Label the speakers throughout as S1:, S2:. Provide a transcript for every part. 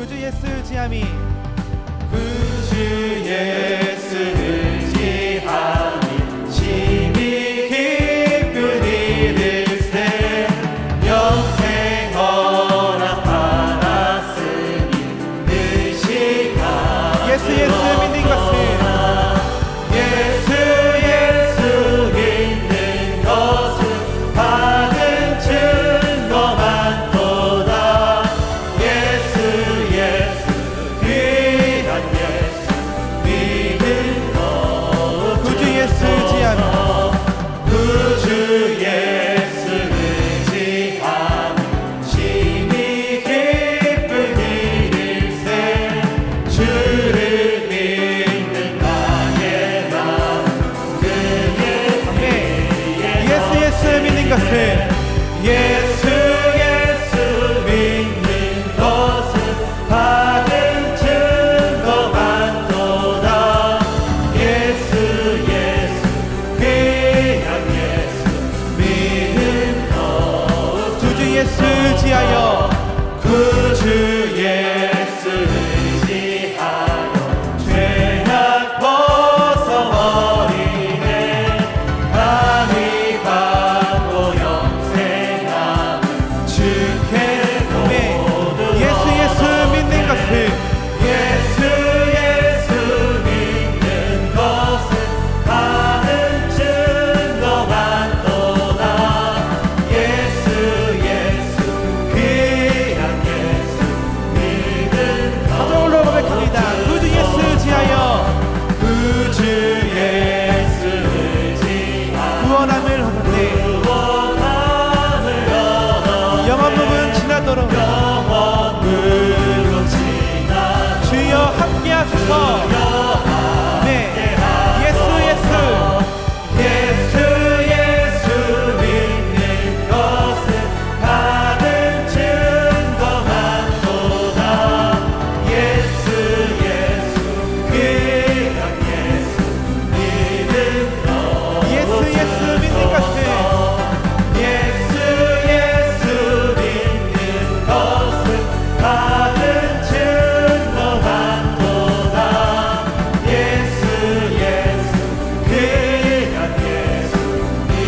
S1: 주 예수 의지함이
S2: 그 주 예수를 의지함이 심히 기쁜 일일세 영생 허락받았으니 그 시간
S1: 예수 믿는 것은
S2: 예수 믿는 것은 받은 증거만 도다. 예수 귀한 예수 믿는 것
S1: 그 주 예수 의지함이
S2: 그 주 예수 의지함 심히 기쁜 일일세 주를 믿는 나의 마음 그게
S1: 예수 믿는 것은
S2: 예수 믿는 것은 받은 증거만 도다. 예수 귀한 예수 믿는 것
S1: 그 주 예수 의지하여
S2: 그 주 예수 의지하여 죄악 벗어버리네 감히 받고 영생함 주께 모두
S1: 예수 믿는 것은
S2: 예수 믿는 것은 받은 증거만 도다. 예수 귀한 예수 믿는
S1: 사정으로 고백합니다. 그 주 예수 의지하여
S2: 그 주 예수 의지하여
S1: 구원함을 얻었네. 영원 부분 지나도록
S2: 영원으로 지나
S1: 주여 함께하소서. 네, 예수
S2: 예수 믿는 것은 받은 증거만 도다. 예수 귀한 예수 믿는 것
S1: 예수 믿는 것은
S2: 예수 믿는 것은 받은 증거만 도다. 예수 귀한 예수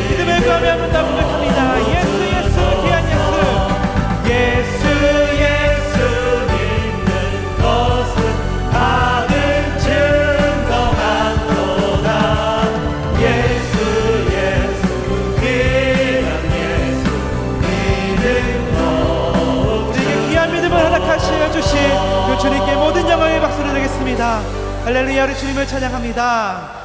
S1: 믿음을 구하며 묻다 고백합니다. 예수 귀한 예수
S2: 믿는 것은 받은 증거만 도다. 예수 귀한 예수 믿는 것
S1: 우리에게 귀한 믿음을 허락하시어 주신 그 주님께 모든 영광의 박수를 드리겠습니다. 할렐루야. 우리 주님을 찬양합니다.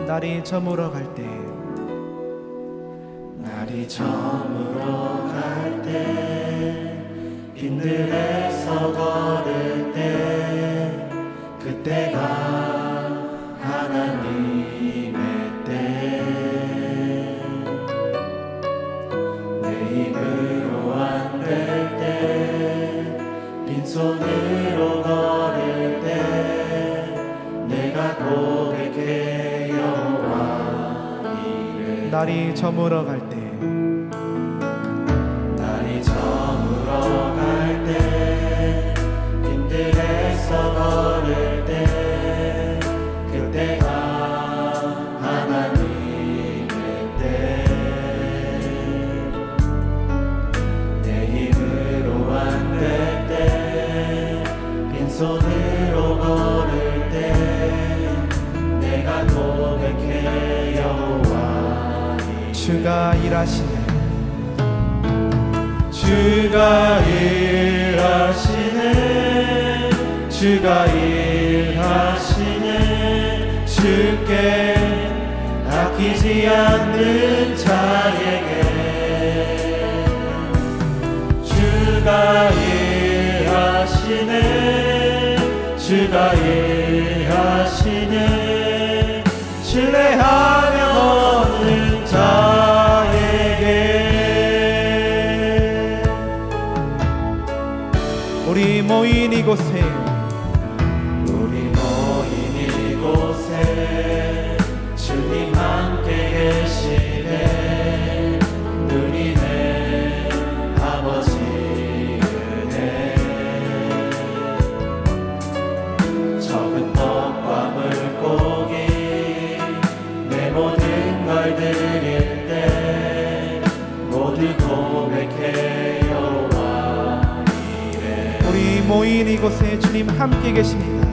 S1: 날이 저물어 갈 때
S2: 날이 저물어 갈 때 빈들에서 걸을 때 그때가 하나님의 때 내 힘으로 안 될 때 빈손으로 걸을 때 내가 고백해 여호와 이를
S1: 날이 저물어 갈 때
S2: 날이 저물어 갈 때 빈들에서 걸을 때 그때가 하나님의 때 내 힘으로 안 될 때 빈손으로 걸을 때 내가 고백해 여호와
S1: 주가 일하시네.
S2: 주가 일하시네 주가 일하시네 주께 아끼지 않는 자에게 주가 일하시네 주가 일하시네 신뢰하며 얻는 자에게
S1: 우리 모인 이곳에
S2: 모두 고백해 여호와 이래.
S1: 우리 모인 이곳에 주님 함께 계십니다.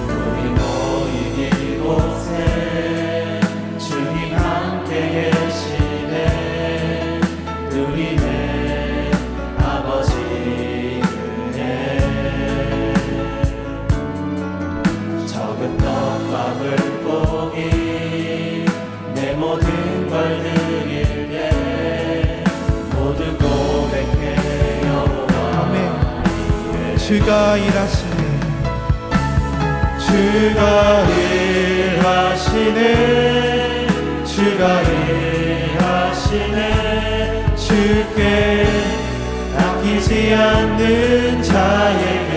S2: 우리 모인 이곳에 주님 함께 계시네. 누리네 아버지 은혜. 적은 떡과 물고기 내 모든 걸 드릴 때 모두 고백해 여호와
S1: 아멘. 주가 일하시네.
S2: 주가 일하시네. 주가 일하시네. 주께 아끼지 않는 자에게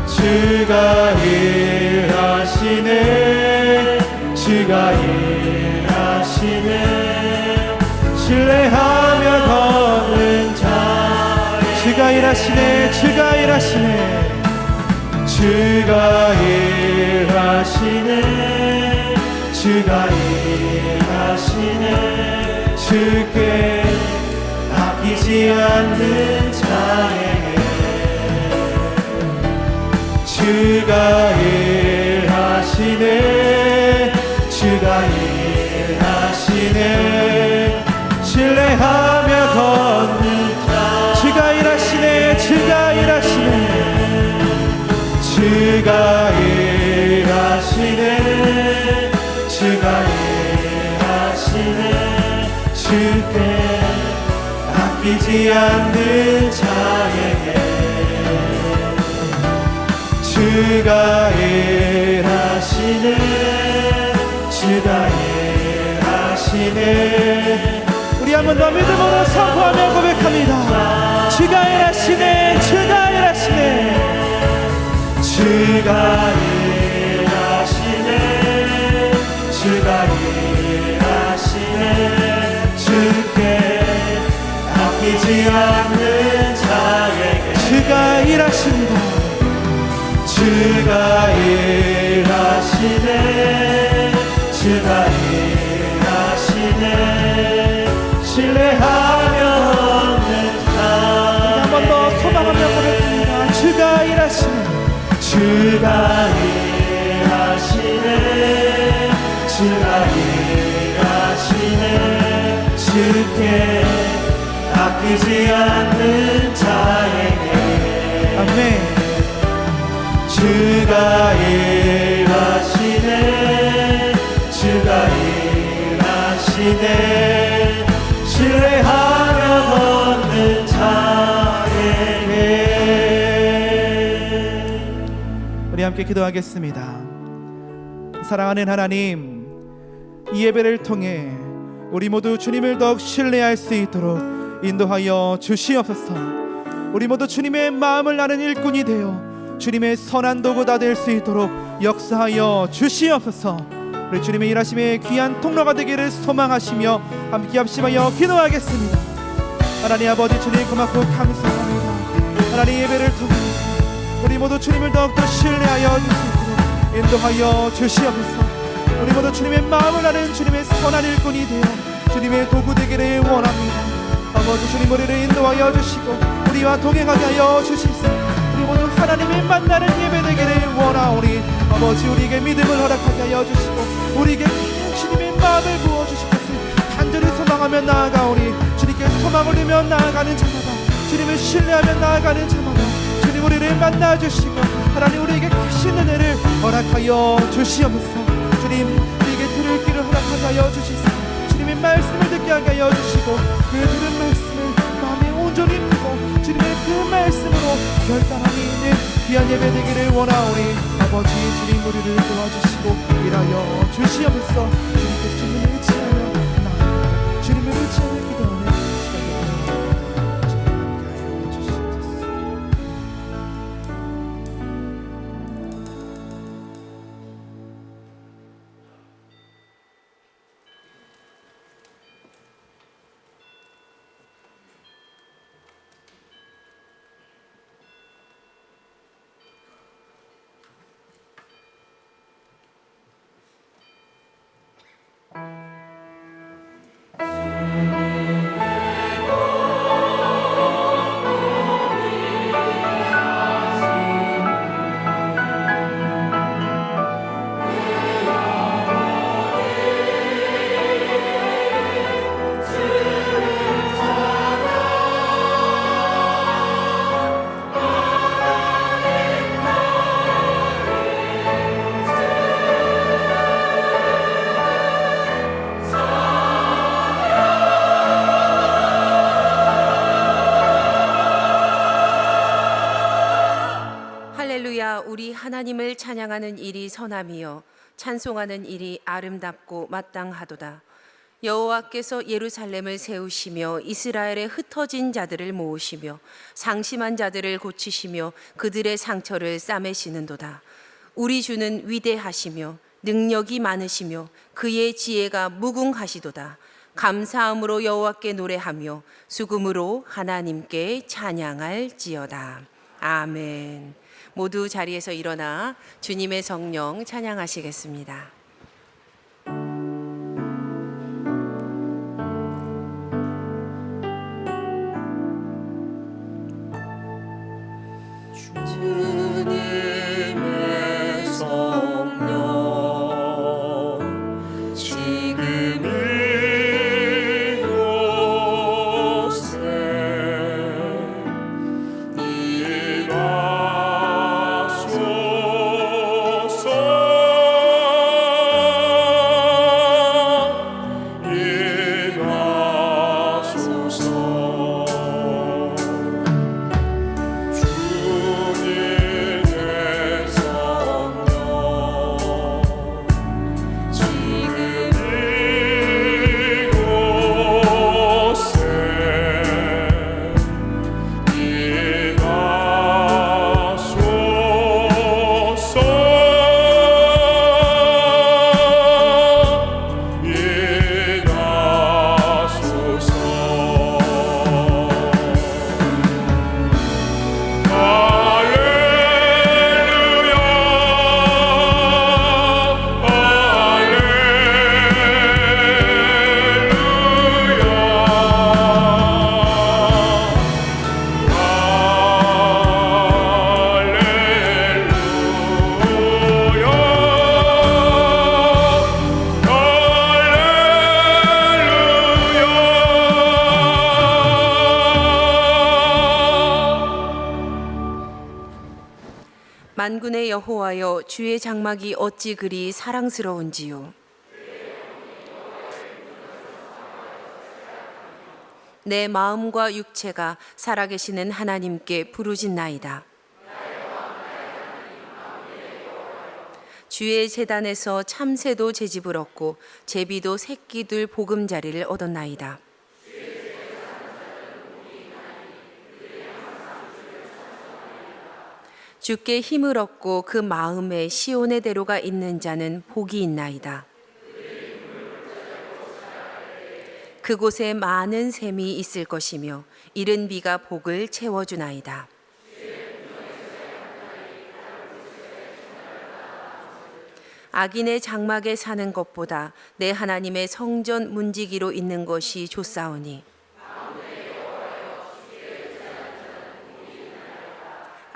S2: 주가 일하시네. 주가 일하시네. 신뢰하며 걷는 자에게
S1: 주가 일하시네. 주가 일하시네.
S2: 주가 일하시네. 주가 일하시네. 주께 아끼지 않는 자에게 주가 일하시네. 주가 일하시네. 신뢰하며 걷는 자
S1: 주가 일하시네. 주가 일하시네.
S2: 주가 일하시네. 주가 일하시네. 주께 아끼지 않는 자에게 주가 일하시네. 주가 일하시네.
S1: 우리 한 번 더 믿음으로 선포하며 고백합니다. 주가 일하시네. 주가 일하시네.
S2: 주가 일하시네. 주가 일하시네. 주께 아끼지 않는 자에게
S1: 주가 일하십니다.
S2: 주가 일하시네. 주가 일하시네. 신뢰하며 얻는 자
S1: 한 번 더 소망하며 고백합니다. 주가 일하시네.
S2: 주가 일하시네. 주가 일하시네. 주께 아끼지 않는 자에게
S1: 아멘.
S2: 주가 일하시네. 주가 일하시네. 신뢰하며 걷는 자에게
S1: 우리 함께 기도하겠습니다. 사랑하는 하나님, 이 예배를 통해 우리 모두 주님을 더욱 신뢰할 수 있도록 인도하여 주시옵소서. 우리 모두 주님의 마음을 나는 일꾼이 되어 주님의 선한 도구가 될 수 있도록 역사하여 주시옵소서. 우리 주님의 일하심의 귀한 통로가 되기를 소망하시며 함께 합심하여 기도하겠습니다. 하나님 아버지, 주님 고맙고 감사합니다. 하나님, 예배를 통해 우리 모두 주님을 더욱더 신뢰하여 주시도록 인도하여 주시옵소서. 우리 모두 주님의 마음을 아는 주님의 선한 일꾼이 되어 주님의 도구 되기를 원합니다. 아버지, 주님 우리를 인도하여 주시고 우리와 동행하게 하여 주시옵소서. 우리 모두 하나님의 만나는 예배 되기를 원하오니 아버지, 우리에게 믿음을 허락하게 하여 주시고 우리에게 주님의 마음을 부어주실 것을 간절히 소망하며 나아가오니 주님께 소망을 두며 나아가는 자마다, 주님을 신뢰하며 나아가는 자마다 주님 우리를 만나주시고 하나님 우리에게 크신 은혜를 허락하여 주시옵소서. 주님 우리에게 들을 길을 허락하게 하여 주시소. 주님의 말씀을 듣게 하게 하여 주시고 그 들은 말씀을 마음에 온전히 품고 주님의 그 말씀으로 결단함이 있는 귀한 예배 되기를 원하오니 아버지, 주님 우리를 도와주시고 일하여 주시옵소서. 주님께 주님을 의지하여 나아가 주님을 의지하여 기도하는 시간이 되어 주님 함께하여 주시옵소서.
S3: 하나님을 찬양하는 일이 선함이요 찬송하는 일이 아름답고 마땅하도다. 여호와께서 예루살렘을 세우시며 이스라엘의 흩어진 자들을 모으시며 상심한 자들을 고치시며 그들의 상처를 싸매시는도다. 우리 주는 위대하시며 능력이 많으시며 그의 지혜가 무궁하시도다. 감사함으로 여호와께 노래하며 수금으로 하나님께 찬양할지어다. 아멘. 모두 자리에서 일어나 주님의 성령 찬양하시겠습니다.
S2: 주님의 성령 지금 이곳에
S3: 만군의 여호와여, 주의 장막이 어찌 그리 사랑스러운지요. 내 마음과 육체가 살아계시는 하나님께 부르짖나이다. 주의 제단에서 참새도 제집을 얻고 제비도 새끼들 보금자리를 얻었나이다. 주께 힘을 얻고 그 마음에 시온의 대로가 있는 자는 복이 있나이다. 그곳에 많은 샘이 있을 것이며 이른 비가 복을 채워주나이다. 악인의 장막에 사는 것보다 내 하나님의 성전 문지기로 있는 것이 좋사오니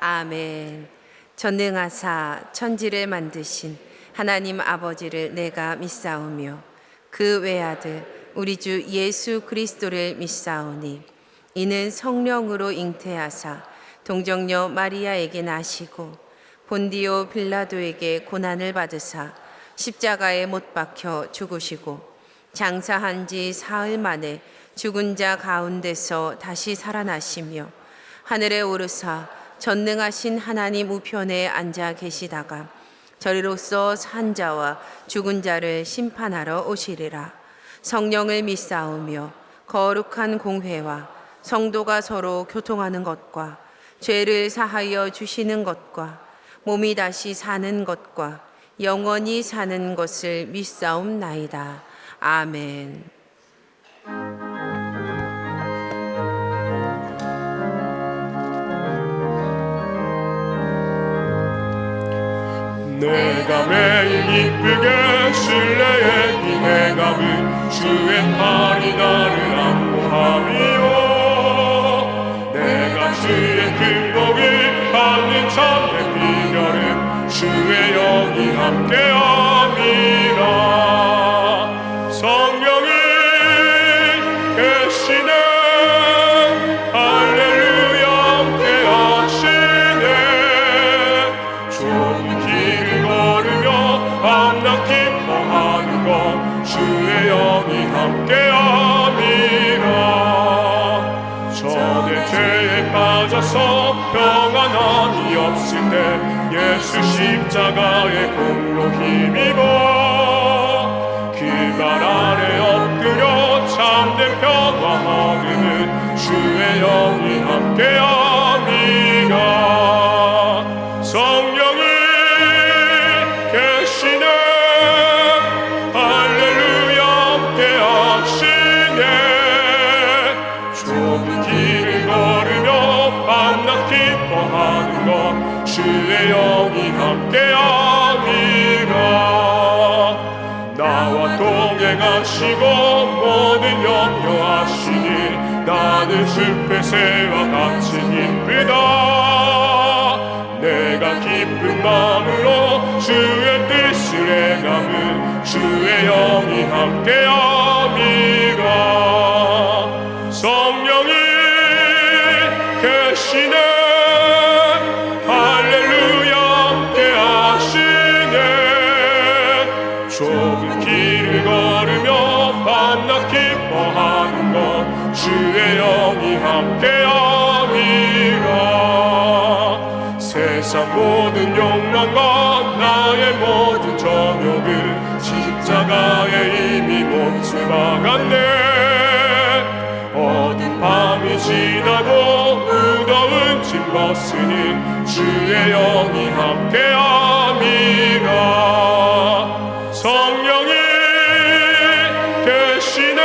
S3: 아멘. 전능하사 천지를 만드신 하나님 아버지를 내가 믿사오며 그 외아들 우리 주 예수 그리스도를 믿사오니 이는 성령으로 잉태하사 동정녀 마리아에게 나시고 본디오 빌라도에게 고난을 받으사 십자가에 못 박혀 죽으시고 장사한 지 사흘 만에 죽은 자 가운데서 다시 살아나시며 하늘에 오르사 전능하신 하나님 우편에 앉아 계시다가 저리로서 산 자와 죽은 자를 심판하러 오시리라. 성령을 믿사오며 거룩한 공회와 성도가 서로 교통하는 것과 죄를 사하여 주시는 것과 몸이 다시 사는 것과 영원히 사는 것을 믿사옵나이다. 아멘.
S2: 내가 매일 기쁘게 신뢰의 기행함은 주의 팔이 나를 안보함이요 내가 주의 길목을 받는 참된 비결은 주의 영이 함께함이라. 성령이 계시네 할렐루야 함께하시네. 좁은 길을 걸으며 밤낮 기뻐하는 것 주의 영이 함께함이라. 적의 죄에 빠져서 평안함이 없을 때 예수 십자가의 공로 힘입어 길갈 아래 엎드려 참된 평화 얻으는 주의 영이 함께함이라. 성령이 계시네 할렐루야 함께하시네. 좁은 길을 걸으며 밤낮 기뻐하는 것 주의 영이 함께함이라. 나와 동행하시고 모든 염려하시니 나는 숲의 새와 같이 기쁘다. 내가 기쁜 마음으로 주의 뜻을 행함은 주의 영이 함께함이라. 성령이 계시네 할렐루야 함께하시네. 좁은 길을 걸으며 밤낮 기뻐하는 것 주의 영이 함께함이라. 세상 모든 욕망과 나의 모든 정욕을 십자가에 이미 몫을 박았네. 어두운 밤이 지나고 무더운 짐 벗으니 주의 영이 함께함이라. 성령이 계시네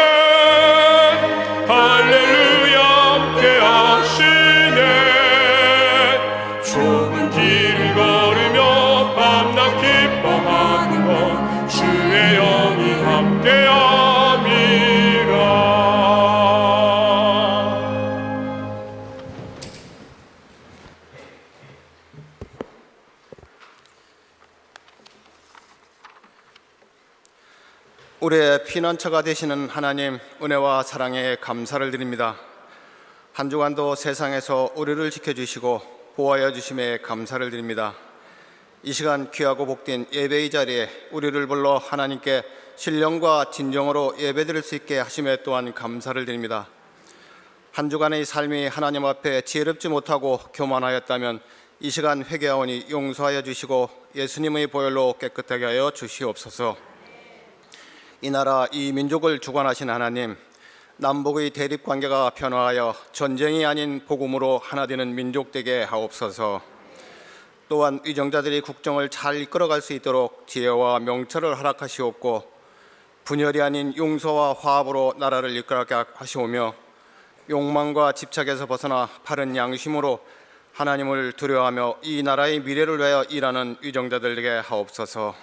S2: 할렐루야 함께하시네. 좁은 길을 걸으며 밤낮 기뻐하는 것 주의 영이 함께함이라.
S4: 우리의 피난처가 되시는 하나님, 은혜와 사랑에 감사를 드립니다. 한 주간도 세상에서 우리를 지켜주시고 보호하여 주심에 감사를 드립니다. 이 시간 귀하고 복된 예배의 자리에 우리를 불러 하나님께 신령과 진정으로 예배드릴 수 있게 하심에 또한 감사를 드립니다. 한 주간의 삶이 하나님 앞에 지혜롭지 못하고 교만하였다면 이 시간 회개하오니 용서하여 주시고 예수님의 보혈로 깨끗하게 하여 주시옵소서. 이 나라 이 민족을 주관하신 하나님, 남북의 대립관계가 변화하여 전쟁이 아닌 복음으로 하나 되는 민족 되게 하옵소서. 또한 위정자들이 국정을 잘 이끌어갈 수 있도록 지혜와 명철을 허락하시옵고 분열이 아닌 용서와 화합으로 나라를 이끌어가게 하시오며 욕망과 집착에서 벗어나 바른 양심으로 하나님을 두려워하며 이 나라의 미래를 위하여 일하는 위정자들 되게 하옵소서.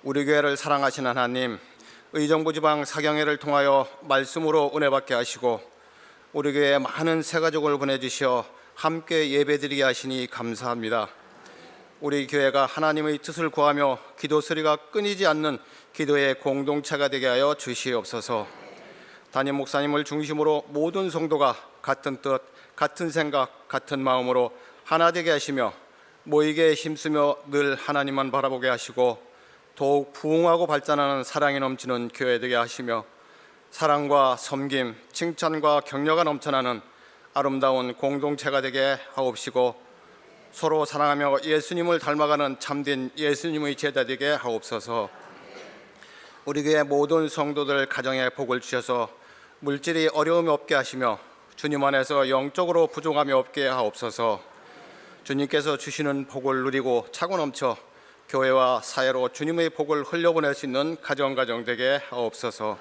S4: 우리 교회를 사랑하시는 하나님, 의정부 지방 사경회를 통하여 말씀으로 은혜받게 하시고 우리 교회에 많은 새가족을 보내주시어 함께 예배드리게 하시니 감사합니다. 우리 교회가 하나님의 뜻을 구하며 기도 소리가 끊이지 않는 기도의 공동체가 되게 하여 주시옵소서. 담임 목사님을 중심으로 모든 성도가 같은 뜻, 같은 생각, 같은 마음으로 하나 되게 하시며 모이게 힘쓰며 늘 하나님만 바라보게 하시고 더욱 부흥하고 발전하는 사랑이 넘치는 교회 되게 하시며 사랑과 섬김, 칭찬과 격려가 넘쳐나는 아름다운 공동체가 되게 하옵시고 서로 사랑하며 예수님을 닮아가는 참된 예수님의 제자 되게 하옵소서. 우리 교회 모든 성도들 가정에 복을 주셔서 물질이 어려움이 없게 하시며 주님 안에서 영적으로 부족함이 없게 하옵소서. 주님께서 주시는 복을 누리고 차고 넘쳐 교회와 사회로 주님의 복을 흘려보낼 수 있는 가정 되게 하옵소서.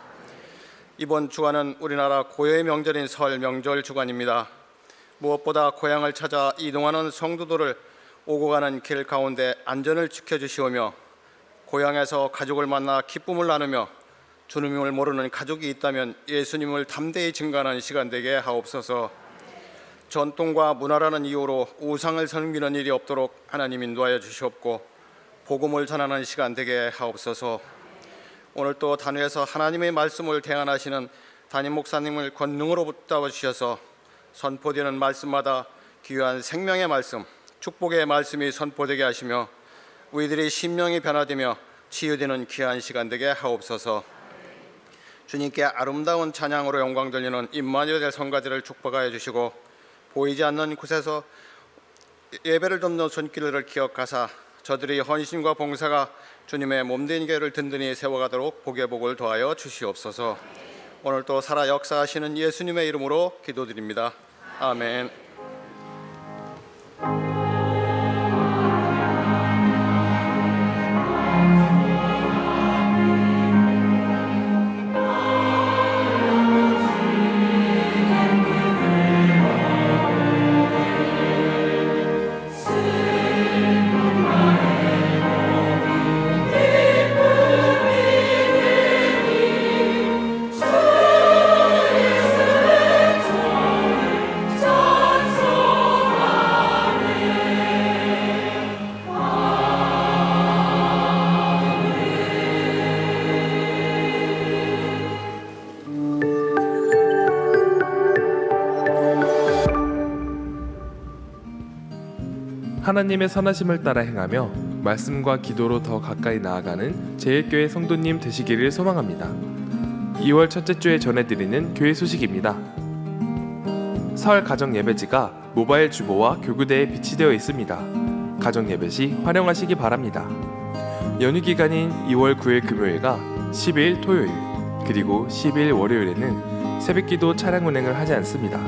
S4: 이번 주간은 우리나라 고유의 명절인 설 명절 주간입니다. 무엇보다 고향을 찾아 이동하는 성도들을 오고 가는 길 가운데 안전을 지켜주시오며 고향에서 가족을 만나 기쁨을 나누며 주님을 모르는 가족이 있다면 예수님을 담대히 증거하는 시간 되게 하옵소서. 전통과 문화라는 이유로 우상을 섬기는 일이 없도록 하나님 인도하여 주시옵고 복음을 전하는 시간 되게 하옵소서. 오늘 또 단위에서 하나님의 말씀을 대안하시는 담임 목사님을 권능으로 붙잡아 주셔서 선포되는 말씀마다 귀한 생명의 말씀, 축복의 말씀이 선포되게 하시며 우리들의 심령이 변화되며 치유되는 귀한 시간 되게 하옵소서. 주님께 아름다운 찬양으로 영광 돌리는 임마누엘 성가들을 축복하여 주시고 보이지 않는 곳에서 예배를 돕는 손길을 기억하사 저들이 헌신과 봉사가 주님의 몸된 교회를 든든히 세워가도록 복의 복을 더하여 주시옵소서. 오늘 또 살아 역사하시는 예수님의 이름으로 기도드립니다. 아멘.
S5: 하나님의 선하심을 따라 행하며 말씀과 기도로 더 가까이 나아가는 제일교회 성도님 되시기를 소망합니다. 2월 첫째 주에 전해드리는 교회 소식입니다. 설 가정예배지가 모바일 주보와 교구대에 비치되어 있습니다. 가정예배 시 활용하시기 바랍니다. 연휴 기간인 2월 9일 금요일과 10일 토요일 그리고 10일 월요일에는 새벽기도 차량 운행을 하지 않습니다.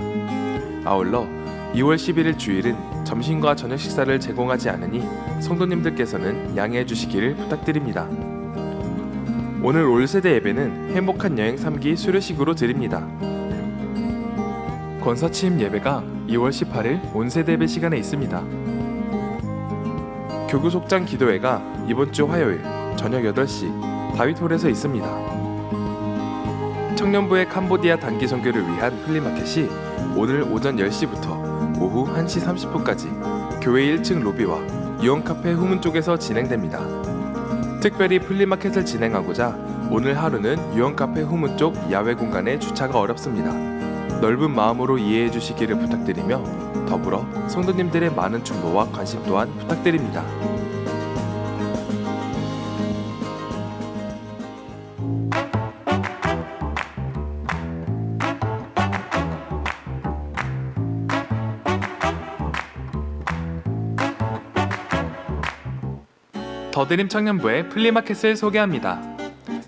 S5: 아울러 2월 11일 주일은 점심과 저녁 식사를 제공하지 않으니 성도님들께서는 양해해 주시기를 부탁드립니다. 오늘 올세대 예배는 행복한 여행 3기 수료식으로 드립니다. 권사취임 예배가 2월 18일 온세대 예배 시간에 있습니다. 교구 속장 기도회가 이번 주 화요일 저녁 8시 다윗홀에서 있습니다. 청년부의 캄보디아 단기 선교를 위한 플리마켓이 오늘 오전 10시부터 오후 1시 30분까지 교회 1층 로비와 유언카페 후문 쪽에서 진행됩니다. 특별히 플리마켓을 진행하고자 오늘 하루는 유언카페 후문 쪽 야외 공간에 주차가 어렵습니다. 넓은 마음으로 이해해 주시기를 부탁드리며 더불어 성도님들의 많은 충고와 관심 또한 부탁드립니다. 더드림 청년부의 플리마켓을 소개합니다.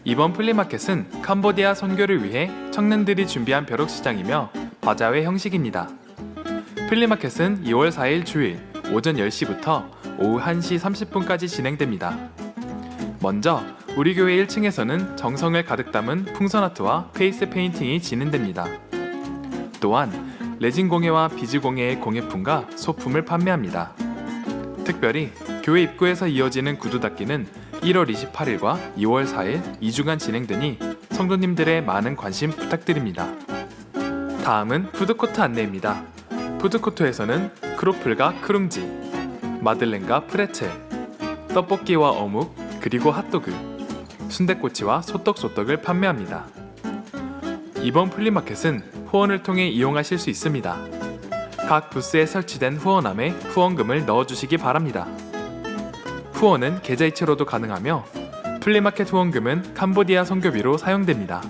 S5: 이번 플리마켓은 캄보디아 선교를 위해 청년들이 준비한 벼룩시장이며 바자회 형식입니다. 플리마켓은 2월 4일 주일 오전 10시부터 오후 1시 30분까지 진행됩니다. 먼저 우리 교회 1층에서는 정성을 가득 담은 풍선아트와 페이스 페인팅이 진행됩니다. 또한 레진 공예와 비즈 공예의 공예품과 소품을 판매합니다. 특별히 교회 입구에서 이어지는 구두 닦기는 1월 28일과 2월 4일 2주간 진행되니 성도님들의 많은 관심 부탁드립니다. 다음은 푸드코트 안내입니다. 푸드코트에서는 크로플과 크룽지, 마들렌과 프레첼, 떡볶이와 어묵, 그리고 핫도그, 순댓꼬치와 소떡소떡을 판매합니다. 이번 플리마켓은 후원을 통해 이용하실 수 있습니다. 각 부스에 설치된 후원함에 후원금을 넣어주시기 바랍니다. 후원은 계좌이체로도 가능하며 플리마켓 후원금은 캄보디아 선교비로 사용됩니다.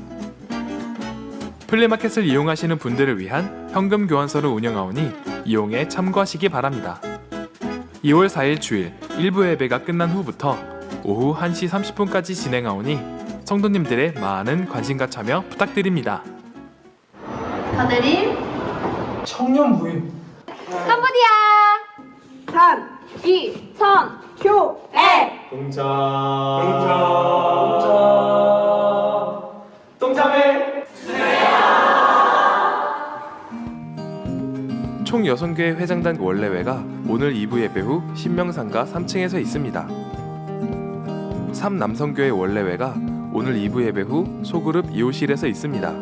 S5: 플리마켓을 이용하시는 분들을 위한 현금 교환소를 운영하오니 이용에 참고하시기 바랍니다. 2월 4일 주일 일부 예배가 끝난 후부터 오후 1시 30분까지 진행하오니 성도님들의 많은 관심과 참여 부탁드립니다.
S6: 더드림
S1: 청년부의
S6: 캄보디아 단기 선교회
S5: 총 6개의 회장단 원래회가 오늘 2부 예배 후 신명상가 3층에서 있습니다. 3남성교회 원래회가 오늘 2부 예배 후 소그룹 2호실에서 있습니다.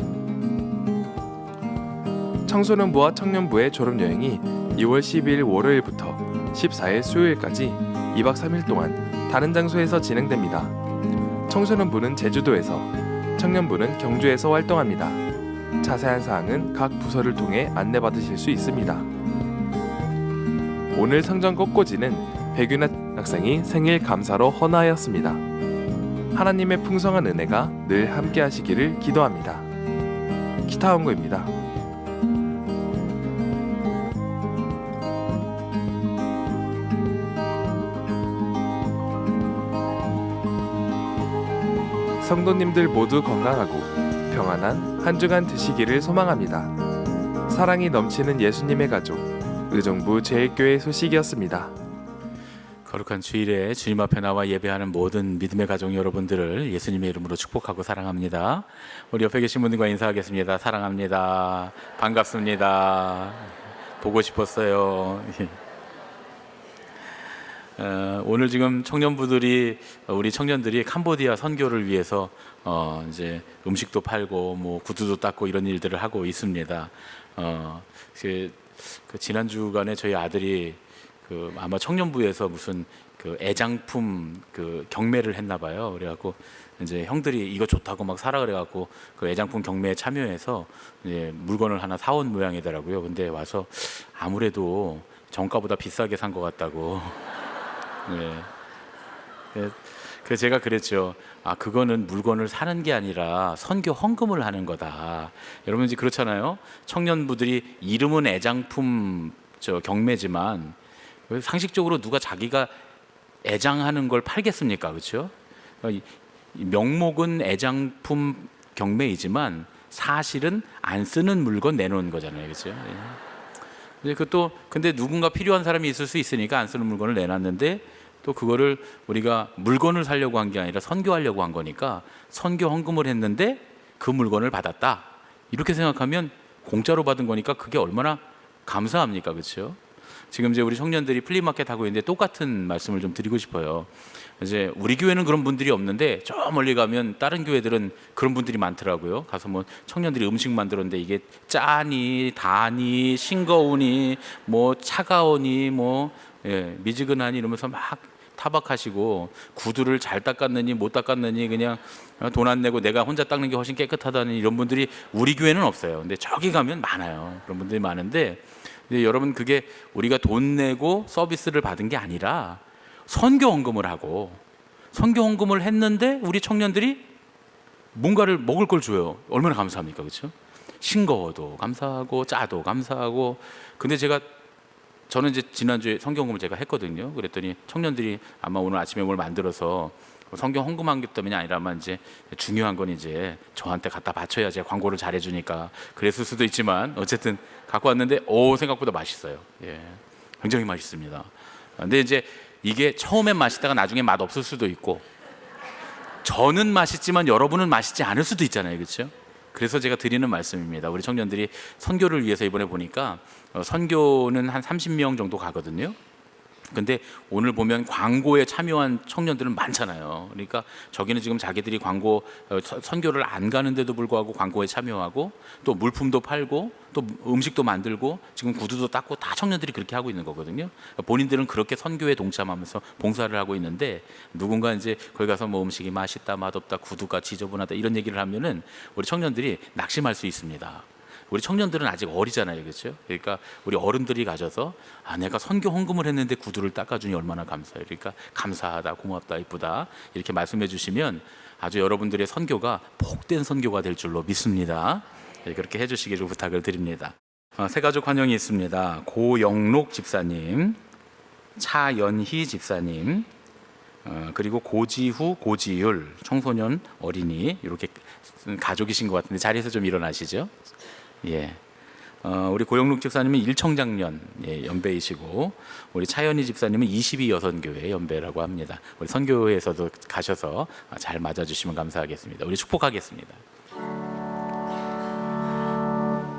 S5: 청소년부와 청년부의 졸업여행이 2월 12일 월요일부터 14일 수요일까지 2박 3일 동안 다른 장소에서 진행됩니다. 청소년부는 제주도에서, 청년부는 경주에서 활동합니다. 자세한 사항은 각 부서를 통해 안내받으실 수 있습니다. 오늘 성전 꽃꽂이는 백윤아 학생이 생일 감사로 헌화하였습니다. 하나님의 풍성한 은혜가 늘 함께 하시기를 기도합니다. 기타원고입니다. 성도님들 모두 건강하고 평안한 한 주간 되시기를 소망합니다. 사랑이 넘치는 예수님의 가족 의정부 제일교회 소식이었습니다.
S7: 거룩한 주일에 주님 앞에 나와 예배하는 모든 믿음의 가족 여러분들을 예수님의 이름으로 축복하고 사랑합니다. 우리 옆에 계신 분들과 인사하겠습니다. 사랑합니다. 반갑습니다. 보고 싶었어요. 오늘 지금 우리 청년들이 캄보디아 선교를 위해서 이제 음식도 팔고 뭐 구두도 닦고 이런 일들을 하고 있습니다. 그 지난 주간에 저희 아들이 아마 청년부에서 무슨 애장품 경매를 했나 봐요. 그래갖고 이제 형들이 이거 좋다고 막 사라 그래갖고 그 애장품 경매에 참여해서 이제 물건을 하나 사온 모양이더라고요. 근데 와서 아무래도 정가보다 비싸게 산 것 같다고. 네. 그래서 제가 그랬죠. 그거는 물건을 사는 게 아니라 선교 헌금을 하는 거다. 여러분 이제 그렇잖아요. 청년부들이 이름은 애장품 경매지만 상식적으로 누가 자기가 애장하는 걸 팔겠습니까? 그렇죠? 명목은 애장품 경매이지만 사실은 안 쓰는 물건 내놓은 거잖아요. 그렇죠? 근데 누군가 필요한 사람이 있을 수 있으니까 안 쓰는 물건을 내놨는데 또 그거를 우리가 물건을 사려고 한 게 아니라 선교하려고 한 거니까 선교 헌금을 했는데 그 물건을 받았다. 이렇게 생각하면 공짜로 받은 거니까 그게 얼마나 감사합니까? 그렇죠? 지금 이제 우리 청년들이 플리마켓 하고 있는데 똑같은 말씀을 좀 드리고 싶어요. 이제 우리 교회는 그런 분들이 없는데 저 멀리 가면 다른 교회들은 그런 분들이 많더라고요. 가서 뭐 청년들이 음식 만들었는데 이게 짜니, 다니, 싱거우니, 뭐 차가우니, 미지근하니 이러면서 막 타박하시고 구두를 잘 닦았느니 못 닦았느니 그냥 돈 안 내고 내가 혼자 닦는 게 훨씬 깨끗하다니 이런 분들이 우리 교회는 없어요. 근데 저기 가면 많아요. 그런 분들이 많은데 근데 여러분 그게 우리가 돈 내고 서비스를 받은 게 아니라 선교 헌금을 하고 선교 헌금을 했는데 우리 청년들이 뭔가를 먹을 걸 줘요. 얼마나 감사합니까? 그렇죠? 싱거워도 감사하고 짜도 감사하고. 근데 저는 이제 지난주에 선교 헌금을 제가 했거든요. 그랬더니 청년들이 아마 오늘 아침에 뭘 만들어서 성경 헌금한 것 때문이 아니라만 이제 중요한 건 이제 저한테 갖다 바쳐야 제가 광고를 잘 해주니까 그랬을 수도 있지만 어쨌든 갖고 왔는데 생각보다 맛있어요. 예, 굉장히 맛있습니다. 근데 이제 이게 처음엔 맛있다가 나중에 맛 없을 수도 있고 저는 맛있지만 여러분은 맛있지 않을 수도 있잖아요. 그렇죠? 그래서 제가 드리는 말씀입니다. 우리 청년들이 선교를 위해서 이번에 보니까 선교는 한 30명 정도 가거든요. 근데 오늘 보면 광고에 참여한 청년들은 많잖아요. 그러니까 저기는 지금 자기들이 선교를 안 가는데도 불구하고 광고에 참여하고 또 물품도 팔고 또 음식도 만들고 지금 구두도 닦고 다 청년들이 그렇게 하고 있는 거거든요. 본인들은 그렇게 선교에 동참하면서 봉사를 하고 있는데 누군가 이제 거기 가서 뭐 음식이 맛있다, 맛없다, 구두가 지저분하다 이런 얘기를 하면은 우리 청년들이 낙심할 수 있습니다. 우리 청년들은 아직 어리잖아요. 그렇죠? 그러니까 우리 어른들이 가셔서 내가 선교 헌금을 했는데 구두를 닦아주니 얼마나 감사해요. 그러니까 감사하다, 고맙다, 이쁘다 이렇게 말씀해 주시면 아주 여러분들의 선교가 복된 선교가 될 줄로 믿습니다. 그렇게 해주시기를 부탁을 드립니다. 세 가족 환영이 있습니다. 고영록 집사님, 차연희 집사님, 그리고 고지후, 고지율 청소년 어린이 이렇게 가족이신 것 같은데 자리에서 좀 일어나시죠. 예, 우리 고영록 집사님은 일청장년 연배이시고 우리 차연희 집사님은 22여선교회 연배라고 합니다. 우리 선교회에서도 가셔서 잘 맞아주시면 감사하겠습니다. 우리 축복하겠습니다.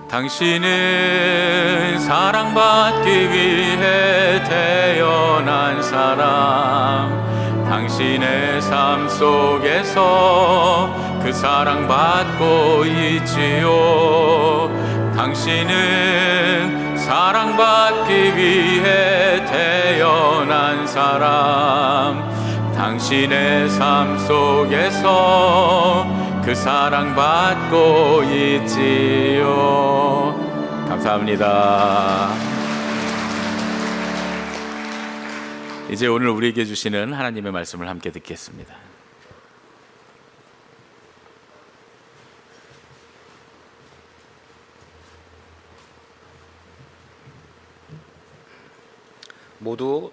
S7: 당신은 사랑받기 위해 태어난 사람, 당신의 삶 속에서 그 사랑받고 있지요. 당신은 사랑받기 위해 태어난 사람, 당신의 삶 속에서 그 사랑받고 있지요. 감사합니다. 이제 오늘 우리에게 주시는 하나님의 말씀을 함께 듣겠습니다.
S8: 모두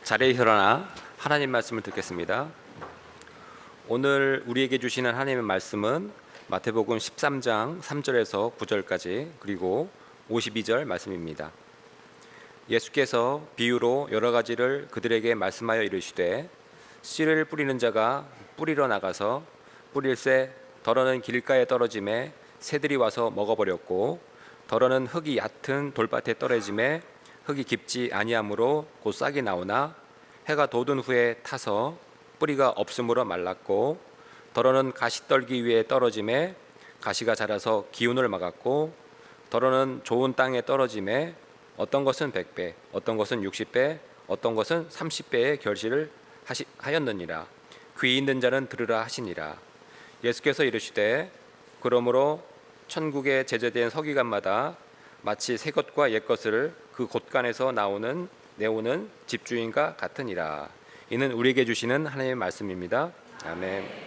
S8: 자리에 일어나 하나님 말씀을 듣겠습니다. 오늘 우리에게 주시는 하나님의 말씀은 마태복음 13장 3절에서 9절까지 그리고 52절 말씀입니다. 예수께서 비유로 여러 가지를 그들에게 말씀하여 이르시되 씨를 뿌리는 자가 뿌리러 나가서 뿌릴새 덜어는 길가에 떨어짐에 새들이 와서 먹어버렸고 덜어는 흙이 얕은 돌밭에 떨어짐에 흙이 깊지 아니하므로 곧 싹이 나오나 해가 돋은 후에 타서 뿌리가 없으므로 말랐고 덜어는 가시떨기 위에 떨어짐에 가시가 자라서 기운을 막았고 덜어는 좋은 땅에 떨어짐에 어떤 것은 100배 어떤 것은 60배 어떤 것은 30배의 결실을 하였느니라. 귀 있는 자는 들으라 하시니라. 예수께서 이르시되 그러므로 천국에 제재된 서기관마다 마치 새 것과 옛 것을 그 곳간에서 내오는 집주인과 같으니라. 이는 우리에게 주시는 하나님의 말씀입니다. 아멘.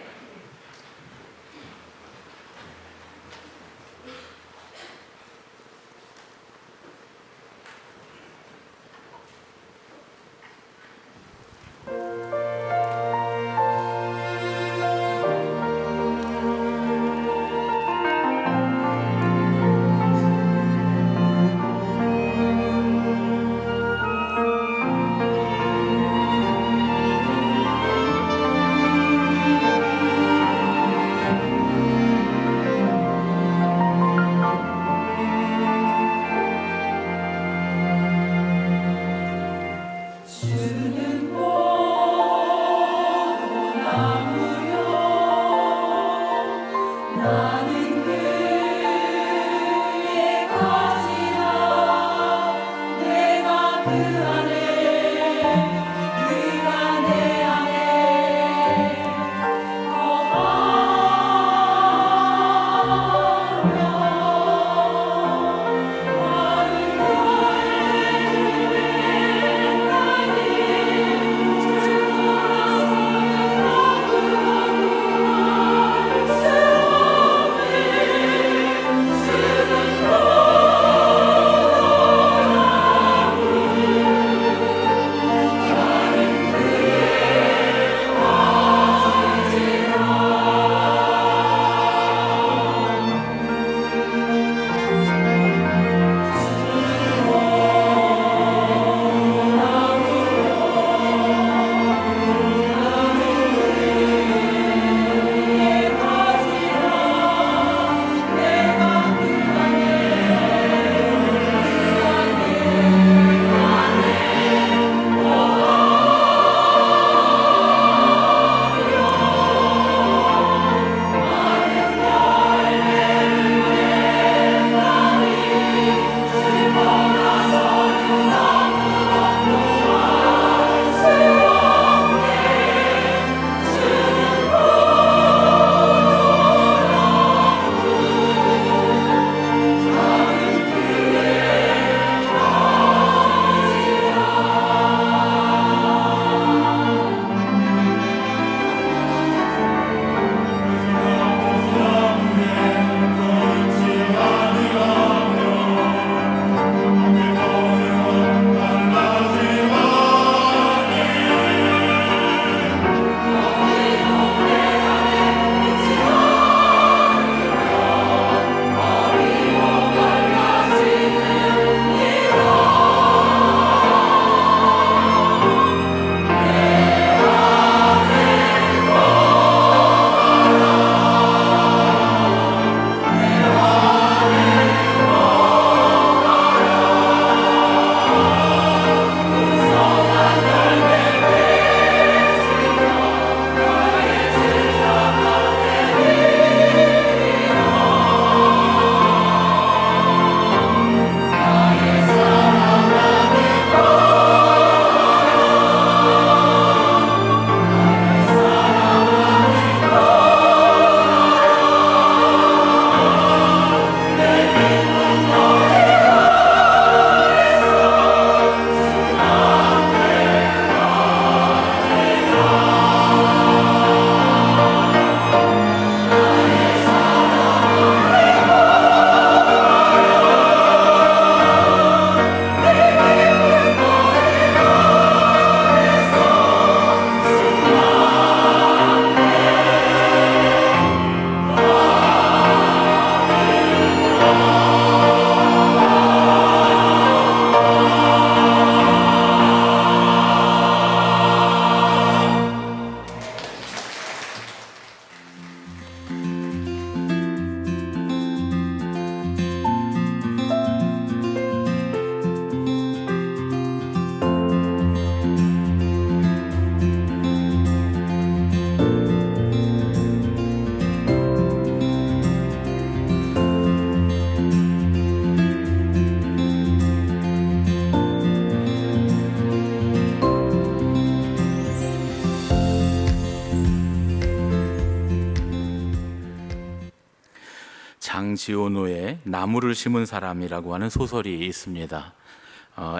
S7: 지오노의 나무를 심은 사람이라고 하는 소설이 있습니다.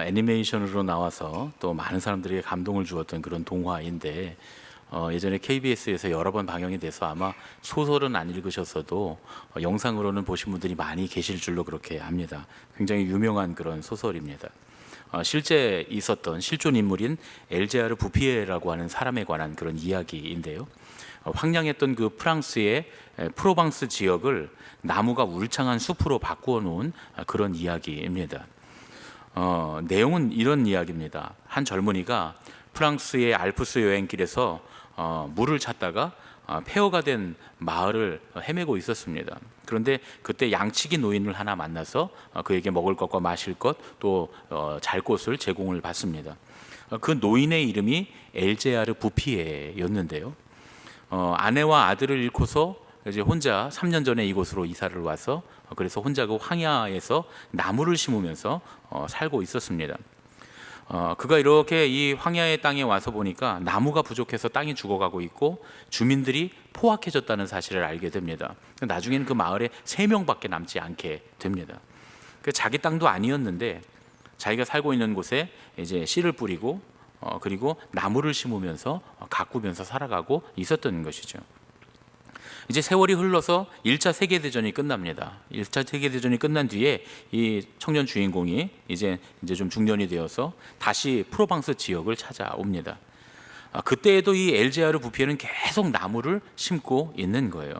S7: 애니메이션으로 나와서 또 많은 사람들에게 감동을 주었던 그런 동화인데 예전에 KBS에서 여러 번 방영이 돼서 아마 소설은 안 읽으셨어도 영상으로는 보신 분들이 많이 계실 줄로 그렇게 압니다. 굉장히 유명한 그런 소설입니다. 실제 있었던 실존 인물인 엘제아르 부피에라고 하는 사람에 관한 그런 이야기인데요. 황량했던 그 프랑스의 프로방스 지역을 나무가 울창한 숲으로 바꾸어 놓은 그런 이야기입니다. 내용은 이런 이야기입니다. 한 젊은이가 프랑스의 알프스 여행길에서 물을 찾다가 폐허가 된 마을을 헤매고 있었습니다. 그런데 그때 양치기 노인을 하나 만나서 그에게 먹을 것과 마실 것 또 잘 곳을 제공을 받습니다. 그 노인의 이름이 엘제아르 부피에였는데요. 아내와 아들을 잃고서 이제 혼자 3년 전에 이곳으로 이사를 와서 그래서 혼자 그 황야에서 나무를 심으면서 살고 있었습니다. 그가 이렇게 이 황야의 땅에 와서 보니까 나무가 부족해서 땅이 죽어가고 있고 주민들이 포악해졌다는 사실을 알게 됩니다. 나중에는 그 마을에 3명밖에 남지 않게 됩니다. 자기 땅도 아니었는데 자기가 살고 있는 곳에 이제 씨를 뿌리고 그리고 나무를 심으면서 가꾸면서 살아가고 있었던 것이죠. 이제 세월이 흘러서 1차 세계대전이 끝납니다. 1차 세계대전이 끝난 뒤에 이 청년 주인공이 이제 좀 중년이 되어서 다시 프로방스 지역을 찾아옵니다. 그때에도 이 엘제아르 부피에는 계속 나무를 심고 있는 거예요.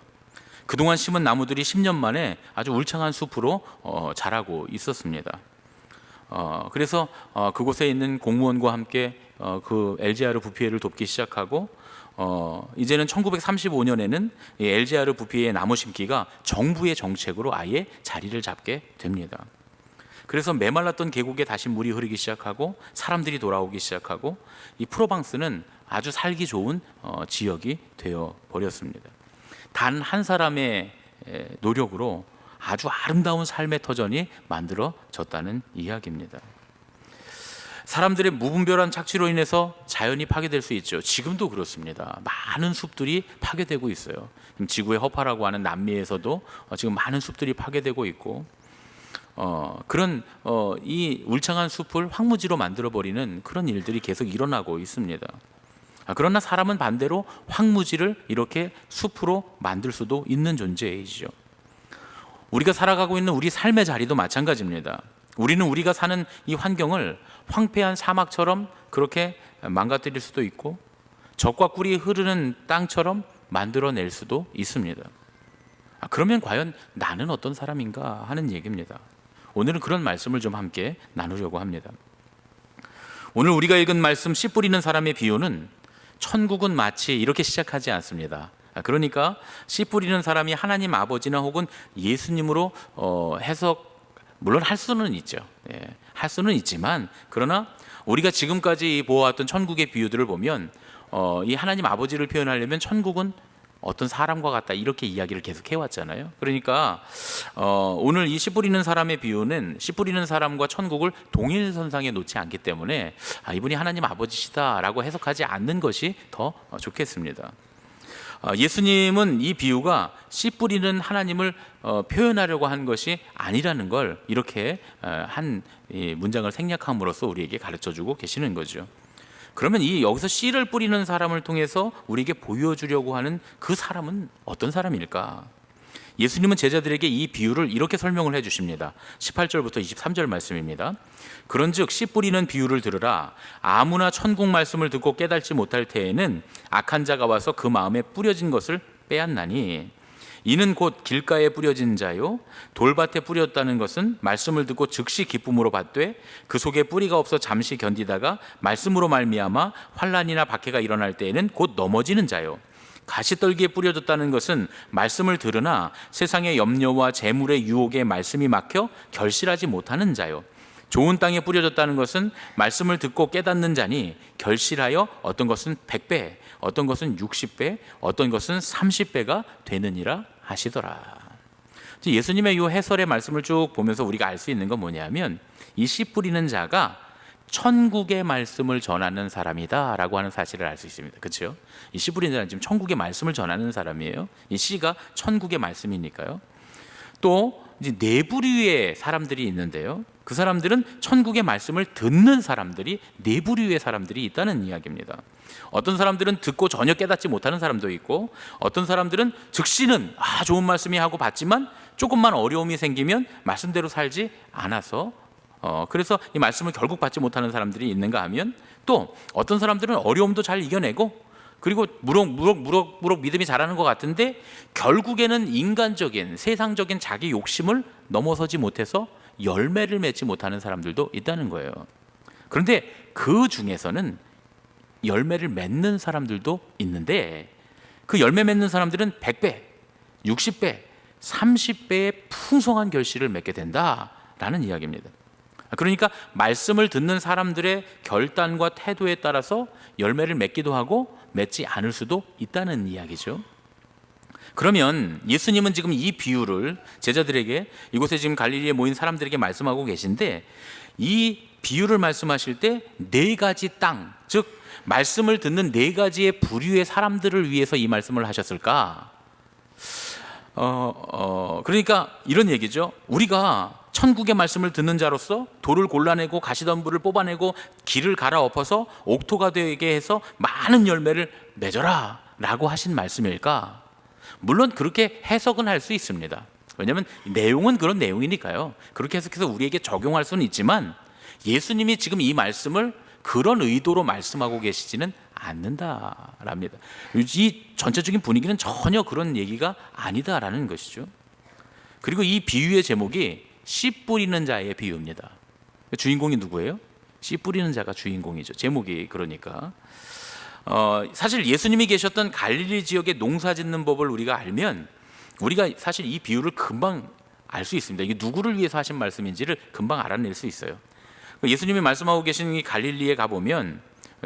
S7: 그동안 심은 나무들이 10년 만에 아주 울창한 숲으로 자라고 있었습니다. 그래서 그곳에 있는 공무원과 함께 그 엘제아르 부피에를 돕기 시작하고 이제는 1935년에는 이 엘제아르 부피의 나무 심기가 정부의 정책으로 아예 자리를 잡게 됩니다. 그래서 메말랐던 계곡에 다시 물이 흐르기 시작하고 사람들이 돌아오기 시작하고 이 프로방스는 아주 살기 좋은 지역이 되어 버렸습니다. 단 한 사람의 노력으로 아주 아름다운 삶의 터전이 만들어졌다는 이야기입니다. 사람들의 무분별한 착취로 인해서 자연이 파괴될 수 있죠. 지금도 그렇습니다. 많은 숲들이 파괴되고 있어요. 지구의 허파라고 하는 남미에서도 지금 많은 숲들이 파괴되고 있고 그런 이 울창한 숲을 황무지로 만들어버리는 그런 일들이 계속 일어나고 있습니다. 그러나 사람은 반대로 황무지를 이렇게 숲으로 만들 수도 있는 존재이죠. 우리가 살아가고 있는 우리 삶의 자리도 마찬가지입니다. 우리는 우리가 사는 이 환경을 황폐한 사막처럼 그렇게 망가뜨릴 수도 있고 젖과 꿀이 흐르는 땅처럼 만들어낼 수도 있습니다. 그러면 과연 나는 어떤 사람인가 하는 얘기입니다. 오늘은 그런 말씀을 좀 함께 나누려고 합니다. 오늘 우리가 읽은 말씀 씨 뿌리는 사람의 비유는 천국은 마치 이렇게 시작하지 않습니다. 그러니까 씨 뿌리는 사람이 하나님 아버지나 혹은 예수님으로 해석 물론 할 수는 있죠. 할 수는 있지만 그러나 우리가 지금까지 보아왔던 천국의 비유들을 보면 이 하나님 아버지를 표현하려면 천국은 어떤 사람과 같다 이렇게 이야기를 계속 해왔잖아요. 그러니까 오늘 이 씨 뿌리는 사람의 비유는 씨 뿌리는 사람과 천국을 동일선상에 놓지 않기 때문에 이분이 하나님 아버지시다라고 해석하지 않는 것이 더 좋겠습니다. 예수님은 이 비유가 씨 뿌리는 하나님을 표현하려고 한 것이 아니라는 걸 이렇게 한 문장을 생략함으로써 우리에게 가르쳐주고 계시는 거죠. 그러면 이 여기서 씨를 뿌리는 사람을 통해서 우리에게 보여주려고 하는 그 사람은 어떤 사람일까? 예수님은 제자들에게 이 비유를 이렇게 설명을 해주십니다. 18절부터 23절 말씀입니다. 그런즉 씨 뿌리는 비유를 들으라. 아무나 천국 말씀을 듣고 깨닫지 못할 때에는 악한 자가 와서 그 마음에 뿌려진 것을 빼앗나니 이는 곧 길가에 뿌려진 자요 돌밭에 뿌렸다는 것은 말씀을 듣고 즉시 기쁨으로 받되 그 속에 뿌리가 없어 잠시 견디다가 말씀으로 말미암아 환난이나 박해가 일어날 때에는 곧 넘어지는 자요 가시떨기에 뿌려졌다는 것은 말씀을 들으나 세상의 염려와 재물의 유혹에 말씀이 막혀 결실하지 못하는 자요 좋은 땅에 뿌려졌다는 것은 말씀을 듣고 깨닫는 자니 결실하여 어떤 것은 100배, 어떤 것은 60배, 어떤 것은 30배가 되느니라 하시더라. 예수님의 이 해설의 말씀을 쭉 보면서 우리가 알 수 있는 건 뭐냐면 이 씨 뿌리는 자가 천국의 말씀을 전하는 사람이다라고 하는 사실을 알 수 있습니다. 그렇죠? 이 씨 뿌리는 자는 지금 천국의 말씀을 전하는 사람이에요. 이 씨가 천국의 말씀이니까요. 또 이제 네 부류의 사람들이 있는데요. 그 사람들은 천국의 말씀을 듣는 사람들이 네 부류의 사람들이 있다는 이야기입니다. 어떤 사람들은 듣고 전혀 깨닫지 못하는 사람도 있고, 어떤 사람들은 즉시는 좋은 말씀이 하고 받지만 조금만 어려움이 생기면 말씀대로 살지 않아서 그래서 이 말씀을 결국 받지 못하는 사람들이 있는가 하면, 또 어떤 사람들은 어려움도 잘 이겨내고 그리고 무럭무럭 믿음이 자라는 것 같은데 결국에는 인간적인 세상적인 자기 욕심을 넘어서지 못해서 열매를 맺지 못하는 사람들도 있다는 거예요. 그런데 그 중에서는 열매를 맺는 사람들도 있는데, 그 열매 맺는 사람들은 100배, 60배, 30배의 풍성한 결실을 맺게 된다라는 이야기입니다. 그러니까 말씀을 듣는 사람들의 결단과 태도에 따라서 열매를 맺기도 하고 맺지 않을 수도 있다는 이야기죠. 그러면 예수님은 지금 이 비유를 제자들에게, 이곳에 지금 갈릴리에 모인 사람들에게 말씀하고 계신데, 이 비유를 말씀하실 때 네 가지 땅, 즉 말씀을 듣는 네 가지의 부류의 사람들을 위해서 이 말씀을 하셨을까? 그러니까 이런 얘기죠. 우리가 천국의 말씀을 듣는 자로서 돌을 골라내고 가시덤불을 뽑아내고 길을 갈아엎어서 옥토가 되게 해서 많은 열매를 맺어라 라고 하신 말씀일까? 물론 그렇게 해석은 할 수 있습니다. 왜냐하면 내용은 그런 내용이니까요. 그렇게 해석해서 우리에게 적용할 수는 있지만 예수님이 지금 이 말씀을 그런 의도로 말씀하고 계시지는 않는다랍니다. 이 전체적인 분위기는 전혀 그런 얘기가 아니다라는 것이죠. 그리고 이 비유의 제목이 씨 뿌리는 자의 비유입니다. 주인공이 누구예요? 씨 뿌리는 자가 주인공이죠. 제목이 그러니까. 사실 예수님이 계셨던 갈릴리 지역의 농사 짓는 법을 우리가 알면 우리가 사실 이 비유를 금방 알 수 있습니다. 이게 누구를 위해서 하신 말씀인지를 금방 알아낼 수 있어요. 예수님이 말씀하고 계신 이 갈릴리에 가보면,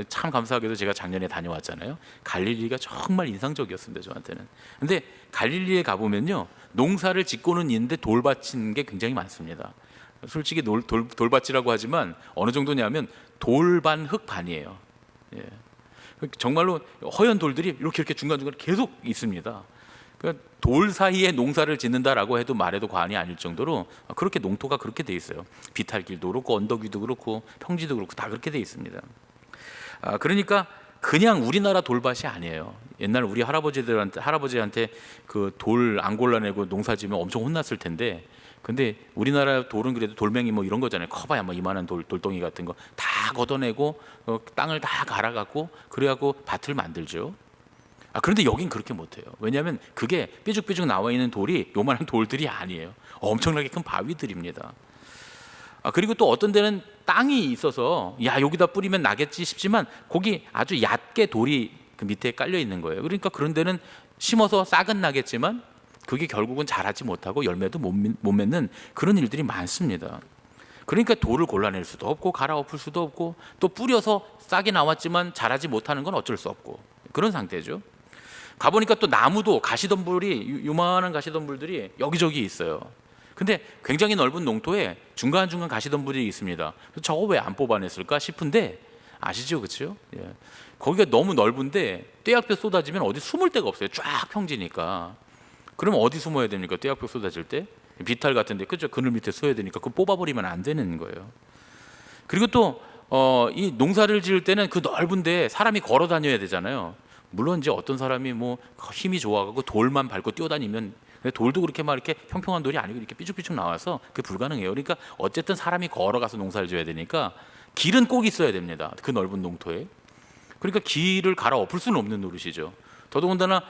S7: 참 감사하게도 제가 작년에 다녀왔잖아요. 갈릴리가 정말 인상적이었습니다, 저한테는. 근데 갈릴리에 가보면요, 농사를 짓고는 있는데 돌밭인 게 굉장히 많습니다. 솔직히 돌밭이라고 하지만 어느 정도냐면 돌반 흙반이에요. 예. 정말로 허연 돌들이 이렇게 중간중간에 계속 있습니다. 그러니까 돌 사이에 농사를 짓는다라고 해도 말해도 과언이 아닐 정도로 그렇게 농토가 그렇게 돼 있어요. 비탈길도 그렇고 언덕 위도 그렇고 평지도 그렇고 다 그렇게 돼 있습니다. 그러니까 그냥 우리나라 돌밭이 아니에요. 옛날 우리 할아버지한테 그 돌 안 골라내고 농사 지으면 엄청 혼났을 텐데, 근데 우리나라 돌은 그래도 돌멩이 뭐 이런 거잖아요. 커봐야 뭐 이만한 돌덩이 같은 거 다 걷어내고 땅을 다 갈아갖고 그래갖고 밭을 만들죠. 그런데 여긴 그렇게 못해요. 왜냐하면 그게 삐죽삐죽 나와 있는 돌이 요만한 돌들이 아니에요. 엄청나게 큰 바위들입니다. 그리고 또 어떤 데는 땅이 있어서 야 여기다 뿌리면 나겠지 싶지만 거기 아주 얕게 돌이 그 밑에 깔려 있는 거예요. 그러니까 그런 데는 심어서 싹은 나겠지만 그게 결국은 자라지 못하고 열매도 못 맺는 그런 일들이 많습니다. 그러니까 돌을 골라낼 수도 없고 갈아엎을 수도 없고, 또 뿌려서 싹이 나왔지만 자라지 못하는 건 어쩔 수 없고 그런 상태죠. 가보니까 또 나무도 가시덤불이, 요만한 가시덤불들이 여기저기 있어요. 근데 굉장히 넓은 농토에 중간중간 가시덤불이 있습니다. 저거 왜 안 뽑아냈을까 싶은데 아시죠? 그렇죠? 예. 거기가 너무 넓은데 떼약볕 쏟아지면 어디 숨을 데가 없어요. 쫙 평지니까. 그럼 어디 숨어야 됩니까? 떼약볕 쏟아질 때? 비탈 같은데, 그죠? 그늘 밑에 서야 되니까 그거 뽑아버리면 안 되는 거예요. 그리고 또 이 농사를 지을 때는 그 넓은데 사람이 걸어 다녀야 되잖아요. 물론 이제 어떤 사람이 뭐 힘이 좋아가지고 돌만 밟고 뛰어다니면, 돌도 그렇게 막 이렇게 평평한 돌이 아니고 이렇게 삐죽삐죽 나와서 그게 불가능해요. 그러니까 어쨌든 사람이 걸어가서 농사를 지어야 되니까 길은 꼭 있어야 됩니다. 그 넓은 농토에. 그러니까 길을 갈아엎을 수는 없는 노릇이죠. 더더군다나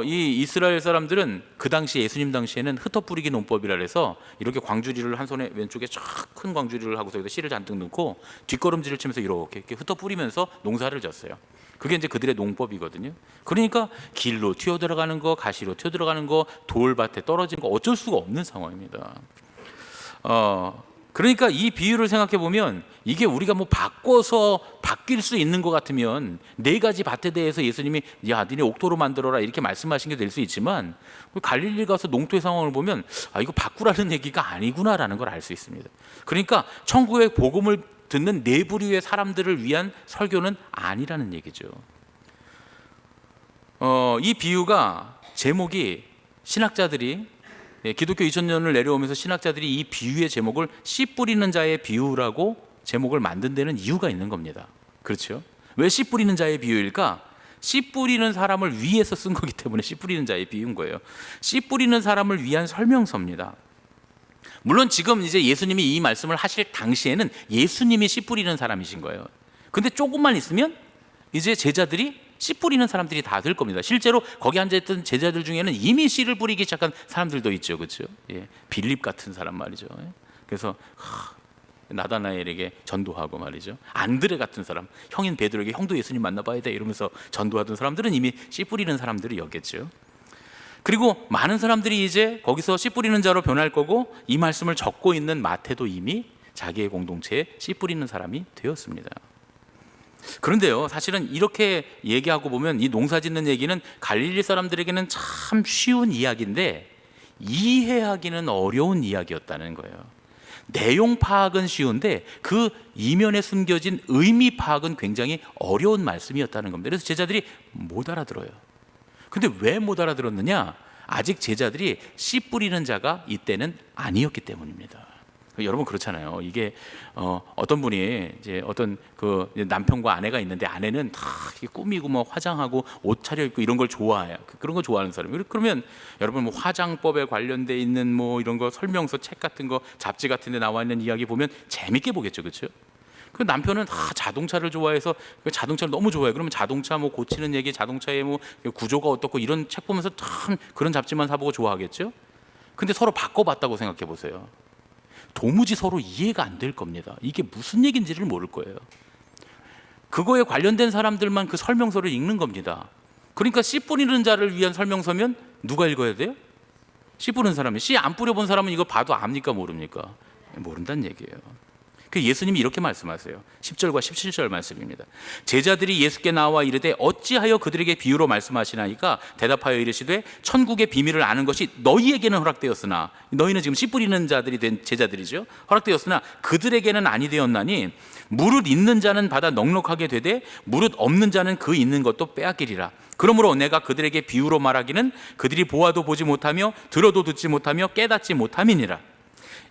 S7: 이 이스라엘 사람들은 그 당시 예수님 당시에는 흩어뿌리기 농법이라 해서 이렇게 광주리를 한 손에 왼쪽에 쫙 큰 광주리를 하고서 여기다 씨를 잔뜩 넣고 뒷걸음질을 치면서 이렇게 흩어뿌리면서 농사를 졌어요. 그게 이제 그들의 농법이거든요. 그러니까 길로 튀어들어가는 거, 가시로 튀어들어가는 거, 돌밭에 떨어진 거 어쩔 수가 없는 상황입니다. 그러니까 이 비유를 생각해 보면 이게 우리가 뭐 바꿔서 바뀔 수 있는 것 같으면 네 가지 밭에 대해서 예수님이 야 니네 옥토로 만들어라 이렇게 말씀하신 게 될 수 있지만, 갈릴리 가서 농토의 상황을 보면 이거 바꾸라는 얘기가 아니구나라는 걸 알 수 있습니다. 그러니까 천국의 복음을 듣는 네 부류의 사람들을 위한 설교는 아니라는 얘기죠. 이 비유가 제목이 신학자들이 기독교 2000년을 내려오면서 신학자들이 이 비유의 제목을 씨 뿌리는 자의 비유라고 제목을 만든 데는 이유가 있는 겁니다. 그렇죠? 왜 씨 뿌리는 자의 비유일까? 씨 뿌리는 사람을 위해서 쓴 거기 때문에 씨 뿌리는 자의 비유인 거예요. 씨 뿌리는 사람을 위한 설명서입니다. 물론 지금 이제 예수님이 이 말씀을 하실 당시에는 예수님이 씨 뿌리는 사람이신 거예요. 근데 조금만 있으면 이제 제자들이 씨 뿌리는 사람들이 다 될 겁니다. 실제로 거기 앉아있던 제자들 중에는 이미 씨를 뿌리기 시작한 사람들도 있죠. 그렇죠? 예, 빌립 같은 사람 말이죠. 그래서 나다나엘에게 전도하고 말이죠. 안드레 같은 사람, 형인 베드로에게 형도 예수님 만나봐야 돼 이러면서 전도하던 사람들은 이미 씨 뿌리는 사람들이었겠죠. 그리고 많은 사람들이 이제 거기서 씨 뿌리는 자로 변할 거고, 이 말씀을 적고 있는 마태도 이미 자기의 공동체에 씨 뿌리는 사람이 되었습니다. 그런데요, 사실은 이렇게 얘기하고 보면 이 농사 짓는 얘기는 갈릴리 사람들에게는 참 쉬운 이야기인데 이해하기는 어려운 이야기였다는 거예요. 내용 파악은 쉬운데 그 이면에 숨겨진 의미 파악은 굉장히 어려운 말씀이었다는 겁니다. 그래서 제자들이 못 알아들어요. 근데 왜 못 알아들었느냐? 아직 제자들이 씨 뿌리는 자가 이때는 아니었기 때문입니다. 여러분 그렇잖아요. 이게 어떤 분이 이제 어떤 그 남편과 아내가 있는데 아내는 다 꾸미고 뭐 화장하고 옷 차려입고 이런 걸 좋아해요. 그런 거 좋아하는 사람이. 그러면 여러분 뭐 화장법에 관련돼 있는 뭐 이런 거 설명서 책 같은 거 잡지 같은 데 나와 있는 이야기 보면 재밌게 보겠죠. 그렇죠? 그 남편은 다 자동차를 좋아해서 자동차를 너무 좋아해. 그러면 자동차 뭐 고치는 얘기, 자동차의 뭐 구조가 어떻고 이런 책 보면서 참 그런 잡지만 사보고 좋아하겠죠. 근데 서로 바꿔봤다고 생각해 보세요. 도무지 서로 이해가 안 될 겁니다. 이게 무슨 얘기인지를 모를 거예요. 그거에 관련된 사람들만 그 설명서를 읽는 겁니다. 그러니까 씨 뿌리는 자를 위한 설명서면 누가 읽어야 돼요? 씨 뿌리는 사람이. 씨 안 뿌려본 사람은 이거 봐도 압니까 모릅니까? 모른다는 얘기예요. 예수님이 이렇게 말씀하세요. 10절과 17절 말씀입니다. 제자들이 예수께 나와 이르되 어찌하여 그들에게 비유로 말씀하시나이까? 대답하여 이르시되 천국의 비밀을 아는 것이 너희에게는 허락되었으나, 너희는 지금 씨 뿌리는 자들이 된 제자들이죠. 허락되었으나 그들에게는 아니 되었나니 무릇 있는 자는 받아 넉넉하게 되되 무릇 없는 자는 그 있는 것도 빼앗기리라. 그러므로 내가 그들에게 비유로 말하기는 그들이 보아도 보지 못하며 들어도 듣지 못하며 깨닫지 못함이니라.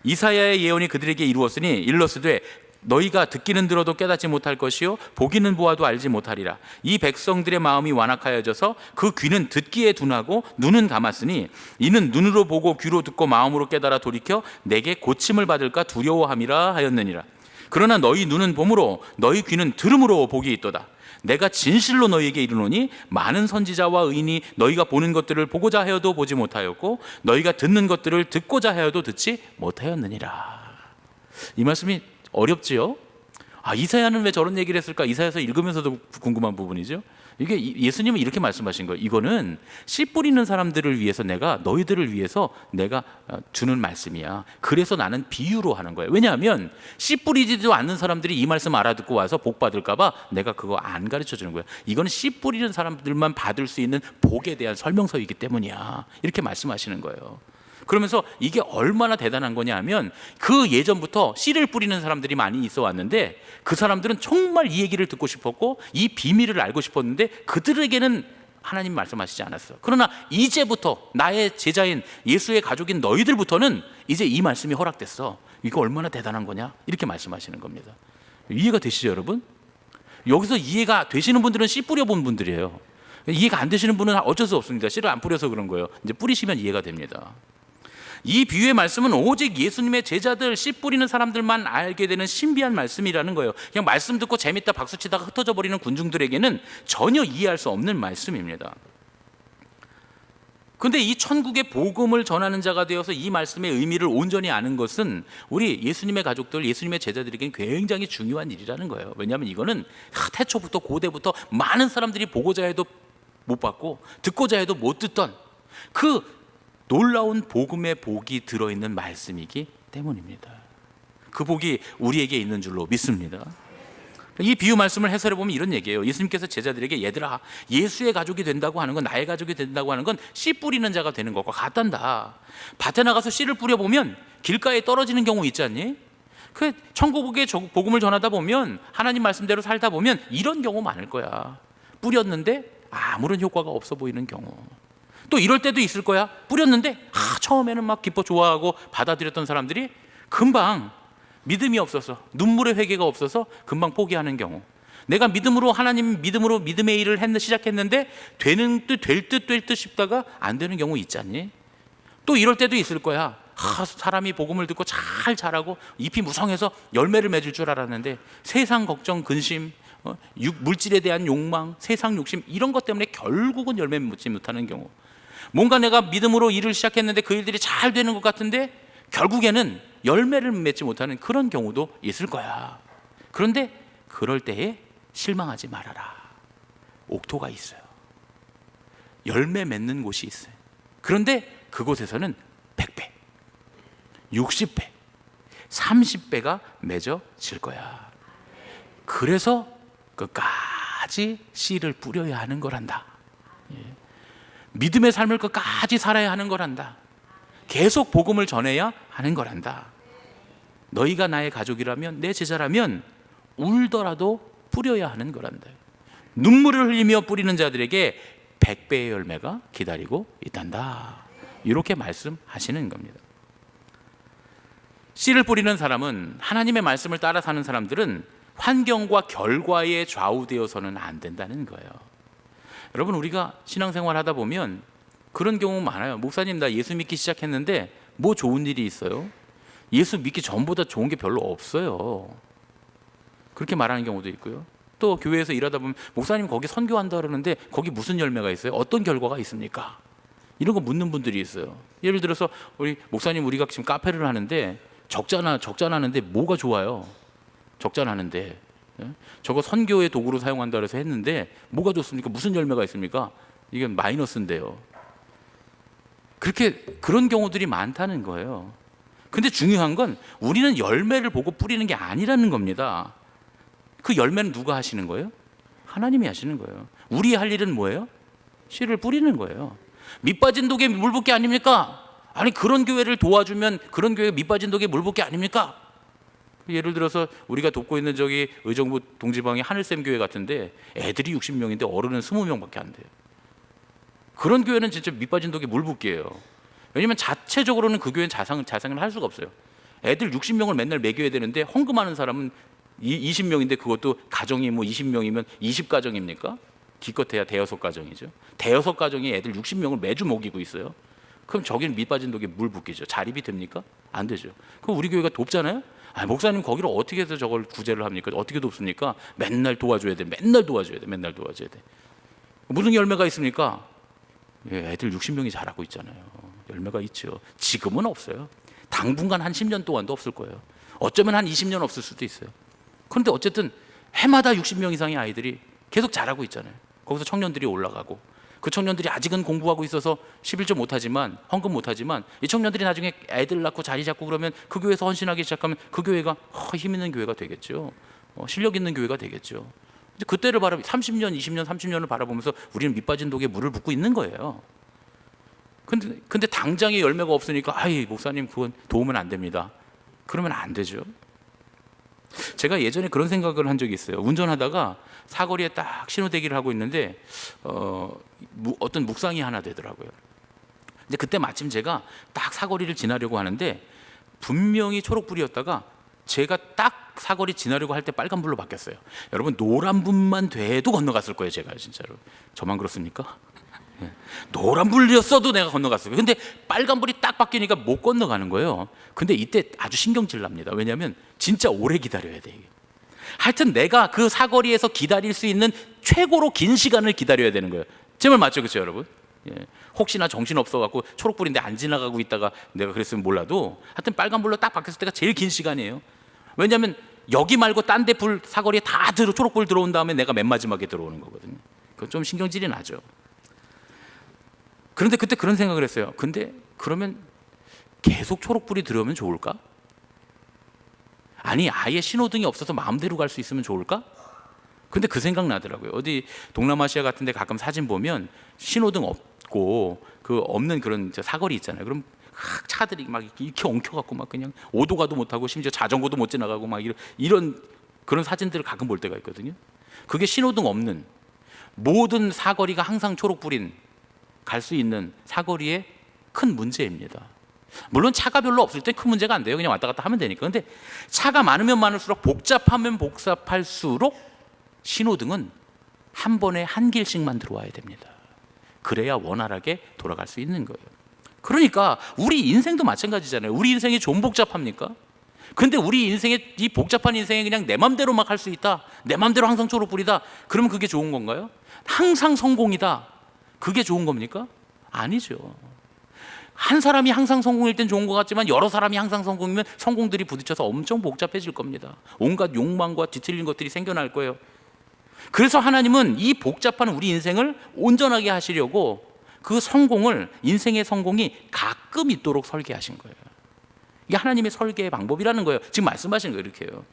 S7: 이사야의 예언이 그들에게 이루었으니 일러스되 너희가 듣기는 들어도 깨닫지 못할 것이요 보기는 보아도 알지 못하리라. 이 백성들의 마음이 완악하여져서 그 귀는 듣기에 둔하고 눈은 감았으니 이는 눈으로 보고 귀로 듣고 마음으로 깨달아 돌이켜 내게 고침을 받을까 두려워함이라 하였느니라. 그러나 너희 눈은 봄으로 너희 귀는 들음으로 복이 있도다. 내가 진실로 너희에게 이르노니 많은 선지자와 의인이 너희가 보는 것들을 보고자 하여도 보지 못하였고 너희가 듣는 것들을 듣고자 하여도 듣지 못하였느니라. 이 말씀이 어렵지요? 이사야는 왜 저런 얘기를 했을까? 이사야서 읽으면서도 궁금한 부분이죠. 이게 예수님은 이렇게 말씀하신 거예요. 이거는 씨 뿌리는 사람들을 위해서 너희들을 위해서 내가 주는 말씀이야. 그래서 나는 비유로 하는 거예요. 왜냐하면 씨 뿌리지도 않는 사람들이 이 말씀 알아듣고 와서 복 받을까 봐 내가 그거 안 가르쳐 주는 거예요. 이거는 씨 뿌리는 사람들만 받을 수 있는 복에 대한 설명서이기 때문이야. 이렇게 말씀하시는 거예요. 그러면서 이게 얼마나 대단한 거냐 하면 그 예전부터 씨를 뿌리는 사람들이 많이 있어 왔는데 그 사람들은 정말 이 얘기를 듣고 싶었고 이 비밀을 알고 싶었는데 그들에게는 하나님 말씀하시지 않았어요. 그러나 이제부터 나의 제자인 예수의 가족인 너희들부터는 이제 이 말씀이 허락됐어. 이거 얼마나 대단한 거냐? 이렇게 말씀하시는 겁니다. 이해가 되시죠 여러분? 여기서 이해가 되시는 분들은 씨 뿌려본 분들이에요. 이해가 안 되시는 분은 어쩔 수 없습니다. 씨를 안 뿌려서 그런 거예요. 이제 뿌리시면 이해가 됩니다. 이 비유의 말씀은 오직 예수님의 제자들, 씨 뿌리는 사람들만 알게 되는 신비한 말씀이라는 거예요. 그냥 말씀 듣고 재밌다 박수치다가 흩어져 버리는 군중들에게는 전혀 이해할 수 없는 말씀입니다. 그런데 이 천국의 복음을 전하는 자가 되어서 이 말씀의 의미를 온전히 아는 것은 우리 예수님의 가족들, 예수님의 제자들에게는 굉장히 중요한 일이라는 거예요. 왜냐하면 이거는 태초부터 고대부터 많은 사람들이 보고자 해도 못 받고 듣고자 해도 못 듣던 그 놀라운 복음의 복이 들어있는 말씀이기 때문입니다. 그 복이 우리에게 있는 줄로 믿습니다. 이 비유 말씀을 해설해 보면 이런 얘기예요. 예수님께서 제자들에게 얘들아, 예수의 가족이 된다고 하는 건, 나의 가족이 된다고 하는 건 씨 뿌리는 자가 되는 것과 같단다. 밭에 나가서 씨를 뿌려보면 길가에 떨어지는 경우 있지 않니? 그 천국의 복음을 전하다 보면, 하나님 말씀대로 살다 보면 이런 경우 많을 거야. 뿌렸는데 아무런 효과가 없어 보이는 경우. 또 이럴 때도 있을 거야. 뿌렸는데 처음에는 막 기뻐 좋아하고 받아들였던 사람들이 금방 믿음이 없어서, 눈물의 회개가 없어서 금방 포기하는 경우. 내가 믿음으로, 하나님 믿음으로 믿음의 일을 시작했는데 되는 듯 될 듯 싶다가 안 되는 경우 있지 않니? 또 이럴 때도 있을 거야. 사람이 복음을 듣고 잘 자라고 잎이 무성해서 열매를 맺을 줄 알았는데 세상 걱정, 근심, 물질에 대한 욕망, 세상 욕심, 이런 것 때문에 결국은 열매 맺지 못하는 경우. 뭔가 내가 믿음으로 일을 시작했는데 그 일들이 잘 되는 것 같은데 결국에는 열매를 맺지 못하는 그런 경우도 있을 거야. 그런데 그럴 때에 실망하지 말아라. 옥토가 있어요. 열매 맺는 곳이 있어요. 그런데 그곳에서는 100배, 60배, 30배가 맺어질 거야. 그래서 끝까지 씨를 뿌려야 하는 거란다. 믿음의 삶을 끝까지 살아야 하는 거란다. 계속 복음을 전해야 하는 거란다. 너희가 나의 가족이라면, 내 제자라면 울더라도 뿌려야 하는 거란다. 눈물을 흘리며 뿌리는 자들에게 100배의 열매가 기다리고 있단다. 이렇게 말씀하시는 겁니다. 씨를 뿌리는 사람은, 하나님의 말씀을 따라 사는 사람들은 환경과 결과에 좌우되어서는 안 된다는 거예요. 여러분, 우리가 신앙생활 하다 보면 그런 경우 많아요. 목사님, 나 예수 믿기 시작했는데 뭐 좋은 일이 있어요? 예수 믿기 전보다 좋은 게 별로 없어요. 그렇게 말하는 경우도 있고요. 또 교회에서 일하다 보면 목사님 거기 선교한다 그러는데 거기 무슨 열매가 있어요? 어떤 결과가 있습니까? 이런 거 묻는 분들이 있어요. 예를 들어서 우리 목사님, 우리가 지금 카페를 하는데 적잖하는데 뭐가 좋아요? 적잖하는데 저거 선교의 도구로 사용한다 그래서 했는데 뭐가 좋습니까? 무슨 열매가 있습니까? 이게 마이너스인데요. 그런 경우들이 많다는 거예요. 근데 중요한 건 우리는 열매를 보고 뿌리는 게 아니라는 겁니다. 그 열매는 누가 하시는 거예요? 하나님이 하시는 거예요. 우리 할 일은 뭐예요? 씨를 뿌리는 거예요. 밑빠진 독에 물 붓기 아닙니까? 아니, 그런 교회를 도와주면 그런 교회가 밑빠진 독에 물 붓기 아닙니까? 예를 들어서 우리가 돕고 있는 저기 의정부 동지방의 하늘샘 교회 같은데 애들이 60명인데 어른은 20명밖에 안 돼요. 그런 교회는 진짜 밑빠진 독에 물 붓기예요. 왜냐하면 자체적으로는 그 교회는 자생을 할 수가 없어요. 애들 60명을 맨날 먹여야 되는데 헌금하는 사람은 20명인데 그것도 가정이 뭐 20명이면 20가정입니까? 기껏해야 대여섯 가정이죠. 대여섯 가정이 애들 60명을 매주 먹이고 있어요. 그럼 저기는 밑빠진 독에 물 붓기죠. 자립이 됩니까? 안 되죠. 그럼 우리 교회가 돕잖아요. 목사님 거기를 어떻게 해서 저걸 구제를 합니까? 어떻게 돕습니까? 맨날 도와줘야 돼. 맨날 도와줘야 돼. 무슨 열매가 있습니까? 애들 60명이 자라고 있잖아요. 열매가 있죠. 지금은 없어요. 당분간 한 10년 동안도 없을 거예요. 어쩌면 한 20년 없을 수도 있어요. 그런데 어쨌든 해마다 60명 이상의 아이들이 계속 자라고 있잖아요. 거기서 청년들이 올라가고, 그 청년들이 아직은 공부하고 있어서 11조 못하지만, 헌금 못하지만 이 청년들이 나중에 애들 낳고 자리 잡고 그러면 그 교회에서 헌신하기 시작하면 그 교회가 힘 있는 교회가 되겠죠. 실력 있는 교회가 되겠죠. 그때를 30년, 20년, 30년을 바라보면서 우리는 밑빠진 독에 물을 붓고 있는 거예요. 근데 당장에 열매가 없으니까 목사님 그건 도우면 안 됩니다. 그러면 안 되죠. 제가 예전에 그런 생각을 한 적이 있어요. 운전하다가 사거리에 딱 신호대기를 하고 있는데 어떤 묵상이 하나 되더라고요. 근데 그때 마침 제가 딱 사거리를 지나려고 하는데 분명히 초록불이었다가 제가 딱 사거리 지나려고 할 때 빨간불로 바뀌었어요. 여러분, 노란불만 돼도 건너갔을 거예요. 제가 진짜로. 저만 그렇습니까? 노란불이었어도 내가 건너갔어요. 근데 빨간불이 딱 바뀌니까 못 건너가는 거예요. 근데 이때 아주 신경질 납니다. 왜냐하면 진짜 오래 기다려야 돼. 하여튼 내가 그 사거리에서 기다릴 수 있는 최고로 긴 시간을 기다려야 되는 거예요. 제 말 맞죠? 그렇죠, 여러분? 혹시나 정신 없어갖고 초록불인데 안 지나가고 있다가 내가 그랬으면 몰라도 하여튼 빨간불로 딱 바뀌었을 때가 제일 긴 시간이에요. 왜냐하면 여기 말고 딴 데 사거리에 다 초록불 들어온 다음에 내가 맨 마지막에 들어오는 거거든요. 그건 좀 신경질이 나죠. 그런데 그때 그런 생각을 했어요. 근데 그러면 계속 초록불이 들어오면 좋을까? 아니, 아예 신호등이 없어서 마음대로 갈 수 있으면 좋을까? 근데 그 생각 나더라고요. 어디 동남아시아 같은 데 가끔 사진 보면 신호등 없고 그 없는 그런 사거리 있잖아요. 그럼 차들이 막 이렇게 엉켜갖고 막 그냥 오도 가도 못하고 심지어 자전거도 못 지나가고 막 이런 그런 사진들을 가끔 볼 때가 있거든요. 그게 신호등 없는, 모든 사거리가 항상 초록불인 갈 수 있는 사거리의 큰 문제입니다. 물론 차가 별로 없을 때 큰 문제가 안 돼요. 그냥 왔다 갔다 하면 되니까. 근데 차가 많으면 많을수록, 복잡하면 복잡할수록 신호등은 한 번에 한 길씩만 들어와야 됩니다. 그래야 원활하게 돌아갈 수 있는 거예요. 그러니까 우리 인생도 마찬가지잖아요. 우리 인생이 좀 복잡합니까? 근데 우리 인생의 이 복잡한 인생에 그냥 내 맘대로 막 할 수 있다, 내 맘대로 항상 초록 뿌리다, 그러면 그게 좋은 건가요? 항상 성공이다, 그게 좋은 겁니까? 아니죠. 한 사람이 항상 성공일 땐 좋은 것 같지만 여러 사람이 항상 성공이면 성공들이 부딪혀서 엄청 복잡해질 겁니다. 온갖 욕망과 뒤틀린 것들이 생겨날 거예요. 그래서 하나님은 이 복잡한 우리 인생을 온전하게 하시려고 그 성공을, 인생의 성공이 가끔 있도록 설계하신 거예요. 이게 하나님의 설계의 방법이라는 거예요. 지금 말씀하시는 거예요. 이렇게요.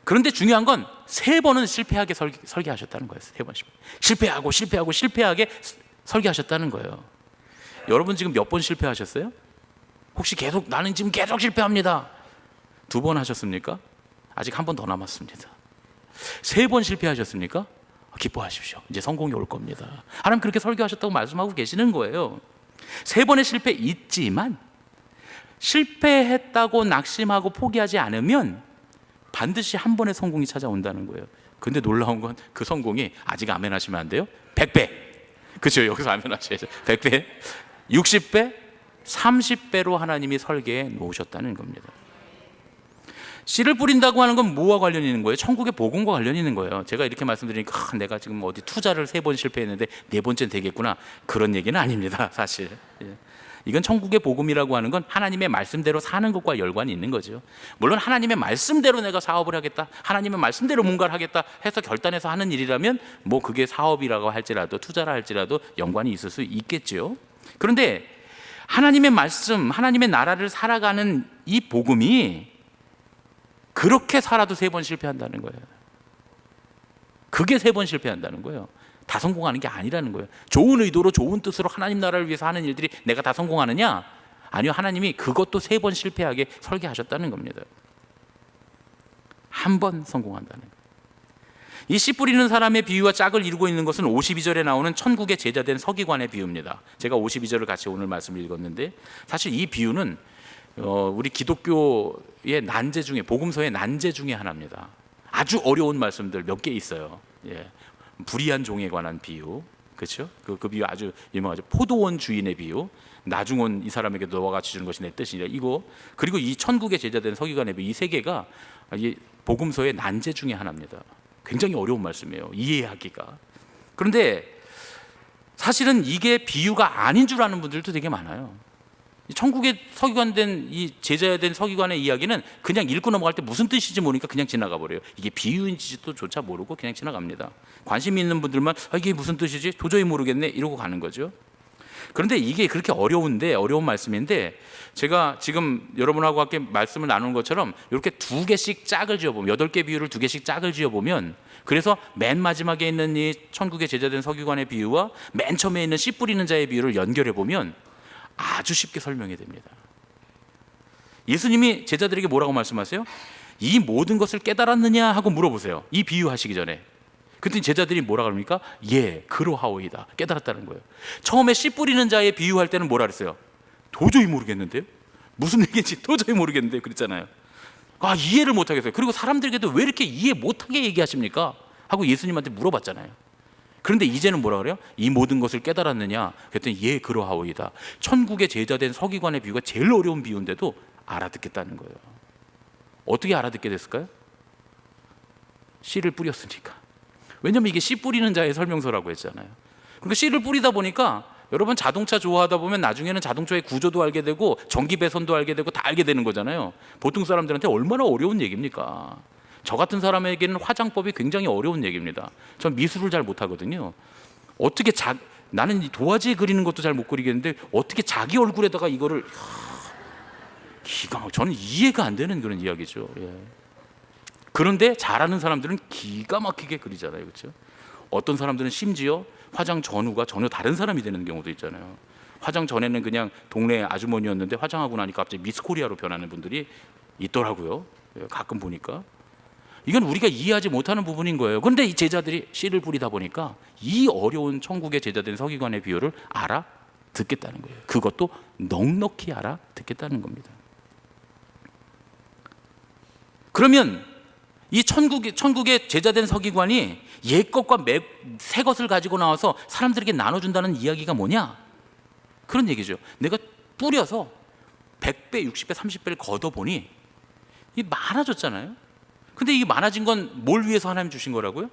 S7: 그런데 중요한 건 3번은 실패하게 설계하셨다는 거예요. 3번 실패하게 설계하셨다는 거예요. 여러분 지금 몇 번 실패하셨어요? 혹시 계속 나는 지금 계속 실패합니다, 2번 하셨습니까? 아직 1번 더 남았습니다. 3번 실패하셨습니까? 기뻐하십시오. 이제 성공이 올 겁니다. 하나님 그렇게 설계하셨다고 말씀하고 계시는 거예요. 3번의 실패 있지만 실패했다고 낙심하고 포기하지 않으면 반드시 1번의 성공이 찾아온다는 거예요. 근데 놀라운 건 그 성공이, 아직 아멘 하시면 안 돼요, 100배. 그렇죠? 여기서 아멘 하셔야죠. 100배, 60배, 30배로 하나님이 설계해 놓으셨다는 겁니다. 씨를 뿌린다고 하는 건 뭐와 관련이 있는 거예요? 천국의 복음과 관련이 있는 거예요. 제가 이렇게 말씀드리니까 내가 지금 어디 투자를 3번 실패했는데 4번째는 되겠구나, 그런 얘기는 아닙니다. 사실 이건 천국의 복음이라고 하는 건 하나님의 말씀대로 사는 것과 연관이 있는 거죠. 물론 하나님의 말씀대로 내가 사업을 하겠다, 하나님의 말씀대로 뭔가를 하겠다 해서 결단해서 하는 일이라면 뭐 그게 사업이라고 할지라도 투자라 할지라도 연관이 있을 수 있겠죠. 그런데 하나님의 말씀, 하나님의 나라를 살아가는 이 복음이 그렇게 살아도 3번 실패한다는 거예요. 그게 3번 실패한다는 거예요. 다 성공하는 게 아니라는 거예요. 좋은 의도로, 좋은 뜻으로 하나님 나라를 위해서 하는 일들이 내가 다 성공하느냐? 아니요, 하나님이 그것도 3번 실패하게 설계하셨다는 겁니다. 1번 성공한다는 거예요. 이 씨 뿌리는 사람의 비유와 짝을 이루고 있는 것은 52절에 나오는 천국의 제자된 서기관의 비유입니다. 제가 52절을 같이 오늘 말씀을 읽었는데, 사실 이 비유는 우리 기독교의 난제 중에, 복음서의 난제 중에 하나입니다. 아주 어려운 말씀들 몇 개 있어요. 예. 불의한 종에 관한 비유, 그렇죠? 그 비유 아주 유명하죠. 포도원 주인의 비유, 나중온 이 사람에게 너와 같이 주는 것이 내 뜻이니라, 이거, 그리고 이 천국의 제자된 서기관의 비유, 이 3개가 이 복음서의 난제 중에 하나입니다. 굉장히 어려운 말씀이에요, 이해하기가. 그런데 사실은 이게 비유가 아닌 줄 아는 분들도 되게 많아요. 천국의 서기관 된 이 제자 된 서기관의 이야기는 그냥 읽고 넘어갈 때 무슨 뜻인지 모르니까 그냥 지나가 버려요. 이게 비유인지도 조차 모르고 그냥 지나갑니다. 관심 있는 분들만 이게 무슨 뜻이지? 도저히 모르겠네, 이러고 가는 거죠. 그런데 이게 그렇게 어려운 말씀인데, 제가 지금 여러분하고 함께 말씀을 나누는 것처럼 이렇게 2개씩 짝을 지어보면, 8개 비유를 2개씩 짝을 지어보면, 그래서 맨 마지막에 있는 이 천국의 제자 된 서기관의 비유와 맨 처음에 있는 씨 뿌리는 자의 비유를 연결해 보면 아주 쉽게 설명이 됩니다. 예수님이 제자들에게 뭐라고 말씀하세요? 이 모든 것을 깨달았느냐 하고 물어보세요. 이 비유 하시기 전에. 그랬더니 제자들이 뭐라 그럽니까? 예, 그러하오이다. 깨달았다는 거예요. 처음에 씨 뿌리는 자의 비유할 때는 뭐라 그랬어요? 도저히 모르겠는데요? 무슨 얘기인지 도저히 모르겠는데요? 그랬잖아요. 이해를 못하겠어요. 그리고 사람들에게도 왜 이렇게 이해 못하게 얘기하십니까? 하고 예수님한테 물어봤잖아요. 그런데 이제는 뭐라 그래요? 이 모든 것을 깨달았느냐? 그랬더니 예, 그러하오이다. 천국의 제자된 서기관의 비유가 제일 어려운 비유인데도 알아듣겠다는 거예요. 어떻게 알아듣게 됐을까요? 씨를 뿌렸으니까. 왜냐하면 이게 씨 뿌리는 자의 설명서라고 했잖아요. 그러니까 씨를 뿌리다 보니까, 여러분 자동차 좋아하다 보면 나중에는 자동차의 구조도 알게 되고 전기 배선도 알게 되고 다 알게 되는 거잖아요. 보통 사람들한테 얼마나 어려운 얘기입니까? 저 같은 사람에게는 화장법이 굉장히 어려운 얘기입니다. 전 미술을 잘 못하거든요. 어떻게 나는 도화지에 그리는 것도 잘 못 그리겠는데 어떻게 자기 얼굴에다가 이거를, 저는 이해가 안 되는 그런 이야기죠. 예. 그런데 잘하는 사람들은 기가 막히게 그리잖아요, 그렇죠? 어떤 사람들은 심지어 화장 전후가 전혀 다른 사람이 되는 경우도 있잖아요. 화장 전에는 그냥 동네 아주머니였는데 화장하고 나니까 갑자기 미스 코리아로 변하는 분들이 있더라고요. 가끔 보니까. 이건 우리가 이해하지 못하는 부분인 거예요. 그런데 이 제자들이 씨를 뿌리다 보니까 이 어려운 천국의 제자된 서기관의 비유를 알아듣겠다는 거예요. 그것도 넉넉히 알아듣겠다는 겁니다. 그러면 이 천국의 제자된 서기관이 옛 것과 새 것을 가지고 나와서 사람들에게 나눠준다는 이야기가 뭐냐? 그런 얘기죠. 내가 뿌려서 100배, 60배, 30배를 걷어보니 이게 많아졌잖아요. 근데 이게 많아진 건 뭘 위해서 하나님 주신 거라고요?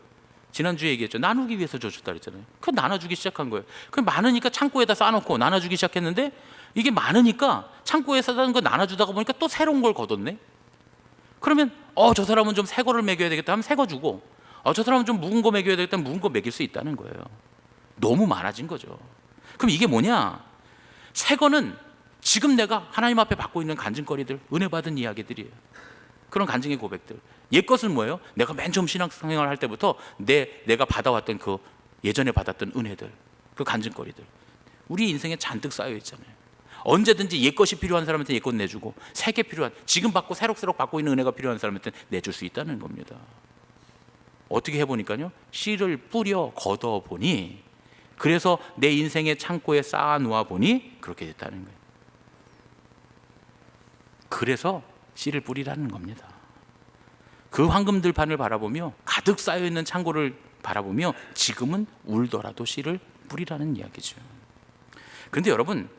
S7: 지난주에 얘기했죠. 나누기 위해서 주셨다 그랬잖아요. 그 나눠주기 시작한 거예요. 그 많으니까 창고에다 쌓아놓고 나눠주기 시작했는데 이게 많으니까 창고에 쌓아놓은 거 나눠주다가 보니까 또 새로운 걸 걷었네. 그러면 저 사람은 좀 새 거를 먹여야 되겠다 하면 새 거 주고, 저 사람은 좀 묵은 거 먹여야 되겠다 하면 묵은 거 먹일 수 있다는 거예요. 너무 많아진 거죠. 그럼 이게 뭐냐? 새 거는 지금 내가 하나님 앞에 받고 있는 간증거리들, 은혜 받은 이야기들이에요. 그런 간증의 고백들. 옛 것은 뭐예요? 내가 맨 처음 신앙생활 할 때부터 내가 받아왔던 그 예전에 받았던 은혜들, 그 간증거리들, 우리 인생에 잔뜩 쌓여 있잖아요. 언제든지 옛 것이 필요한 사람한테 옛 것 내주고, 새 게 필요한, 지금 받고 새록새록 받고 있는 은혜가 필요한 사람한테 내줄 수 있다는 겁니다. 어떻게 해보니까요, 씨를 뿌려 걷어보니, 그래서 내 인생의 창고에 쌓아 놓아 보니 그렇게 됐다는 거예요. 그래서 씨를 뿌리라는 겁니다. 그 황금들판을 바라보며, 가득 쌓여있는 창고를 바라보며 지금은 울더라도 씨를 뿌리라는 이야기죠. 그런데 여러분,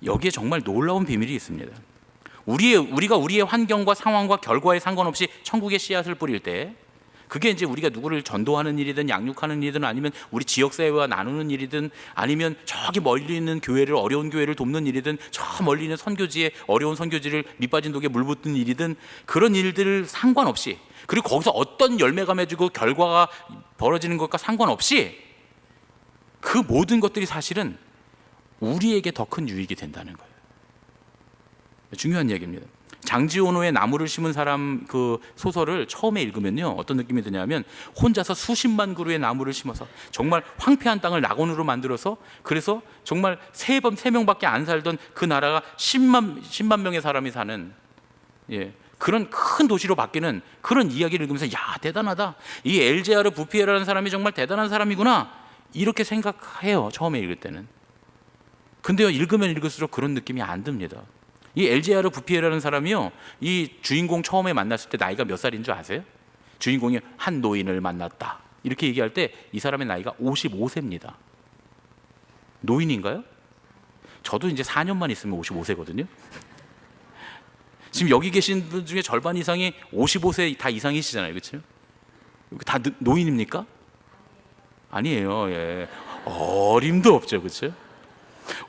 S7: 여기에 정말 놀라운 비밀이 있습니다. 우리가 우리의 환경과 상황과 결과에 상관없이 천국의 씨앗을 뿌릴 때, 그게 이제 우리가 누구를 전도하는 일이든 양육하는 일이든 아니면 우리 지역사회와 나누는 일이든 아니면 저기 멀리 있는 교회를, 어려운 교회를 돕는 일이든 저 멀리 있는 선교지에 어려운 선교지를 밑빠진 독에 물 붓는 일이든, 그런 일들 상관없이, 그리고 거기서 어떤 열매가 맺히고 결과가 벌어지는 것과 상관없이 그 모든 것들이 사실은 우리에게 더 큰 유익이 된다는 거예요. 중요한 이야기입니다. 장지호노의 나무를 심은 사람 그 소설을 처음에 읽으면요, 어떤 느낌이 드냐면 혼자서 수십만 그루의 나무를 심어서 정말 황폐한 땅을 낙원으로 만들어서, 그래서 정말 세 명밖에 안 살던 그 나라가 10만 명의 사람이 사는, 그런 큰 도시로 바뀌는 그런 이야기를 읽으면서, 야, 대단하다, 이 엘제아르 부피에라는 사람이 정말 대단한 사람이구나, 이렇게 생각해요, 처음에 읽을 때는. 근데요, 읽으면 읽을수록 그런 느낌이 안 듭니다. 이 엘제아르 부피에라는 사람이요, 이 주인공 처음에 만났을 때 나이가 몇 살인 줄 아세요? 주인공이 한 노인을 만났다 이렇게 얘기할 때 이 사람의 나이가 55세입니다. 노인인가요? 저도 이제 4년만 있으면 55세거든요. 지금 여기 계신 분 중에 절반 이상이 55세 다 이상이시잖아요, 그렇죠? 다 노인입니까? 아니에요. 어림도 없죠, 그렇죠?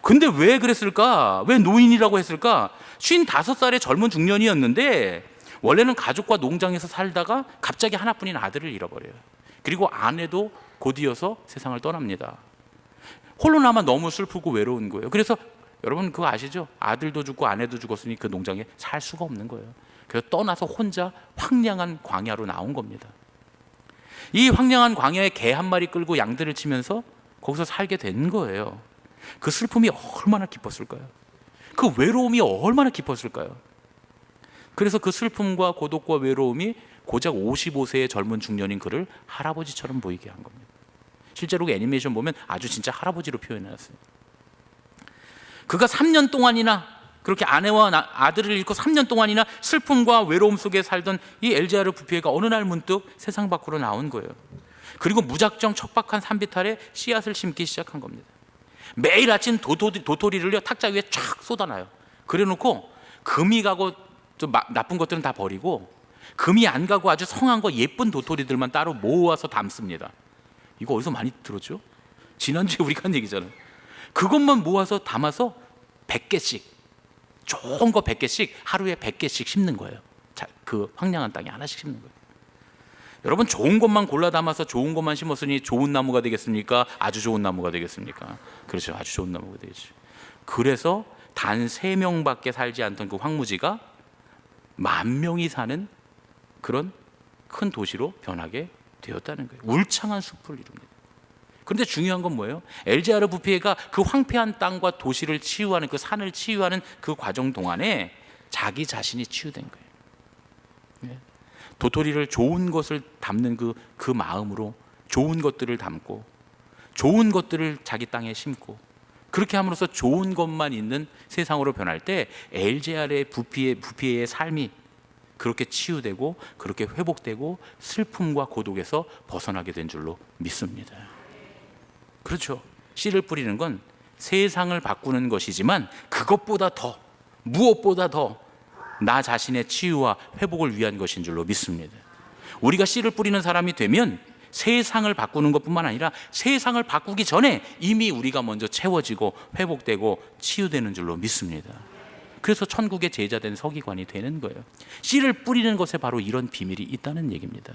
S7: 근데 왜 그랬을까? 왜 노인이라고 했을까? 55살의 젊은 중년이었는데 원래는 가족과 농장에서 살다가 갑자기 하나뿐인 아들을 잃어버려요. 그리고 아내도 곧이어서 세상을 떠납니다. 홀로 남아 너무 슬프고 외로운 거예요. 그래서 여러분 그거 아시죠? 아들도 죽고 아내도 죽었으니 그 농장에 살 수가 없는 거예요. 그래서 떠나서 혼자 황량한 광야로 나온 겁니다. 이 황량한 광야에 개 한 마리 끌고 양들을 치면서 거기서 살게 된 거예요. 그 슬픔이 얼마나 깊었을까요? 그 외로움이 얼마나 깊었을까요? 그래서 그 슬픔과 고독과 외로움이 고작 55세의 젊은 중년인 그를 할아버지처럼 보이게 한 겁니다. 실제로 그 애니메이션 보면 아주 진짜 할아버지로 표현해놨어요. 그가 3년 동안이나 그렇게 아내와 아들을 잃고 3년 동안이나 슬픔과 외로움 속에 살던 이 엘제아르 부피에가 어느 날 문득 세상 밖으로 나온 거예요. 그리고 무작정 척박한 산비탈에 씨앗을 심기 시작한 겁니다. 매일 아침 도토리를요 탁자 위에 쫙 쏟아놔요. 그래놓고 금이 가고 좀 나쁜 것들은 다 버리고, 금이 안 가고 아주 성한 거 예쁜 도토리들만 따로 모아서 담습니다. 이거 어디서 많이 들었죠? 지난주에 우리가 한 얘기잖아요. 그것만 모아서 담아서 100개씩, 좋은 거 100개씩 하루에 100개씩 심는 거예요. 그 황량한 땅에 하나씩 심는 거예요. 여러분, 좋은 것만 골라 담아서 좋은 것만 심었으니 좋은 나무가 되겠습니까? 아주 좋은 나무가 되겠습니까? 그렇죠, 아주 좋은 나무가 되겠죠. 그래서 단 3명밖에 살지 않던 그 황무지가 10,000명이 사는 그런 큰 도시로 변하게 되었다는 거예요. 울창한 숲을 이룹니다. 그런데 중요한 건 뭐예요? 엘제아르 부피에가 그 황폐한 땅과 도시를 치유하는, 그 산을 치유하는 그 과정 동안에 자기 자신이 치유된 거예요. 도토리를 좋은 것을 담는 그 마음으로 좋은 것들을 담고 좋은 것들을 자기 땅에 심고 그렇게 함으로써 좋은 것만 있는 세상으로 변할 때 엘제알의 부피의 삶이 그렇게 치유되고 그렇게 회복되고 슬픔과 고독에서 벗어나게 된 줄로 믿습니다. 그렇죠. 씨를 뿌리는 건 세상을 바꾸는 것이지만 그것보다 더 무엇보다 더 나 자신의 치유와 회복을 위한 것인 줄로 믿습니다. 우리가 씨를 뿌리는 사람이 되면 세상을 바꾸는 것뿐만 아니라 세상을 바꾸기 전에 이미 우리가 먼저 채워지고 회복되고 치유되는 줄로 믿습니다. 그래서 천국의 제자된 서기관이 되는 거예요. 씨를 뿌리는 것에 바로 이런 비밀이 있다는 얘기입니다.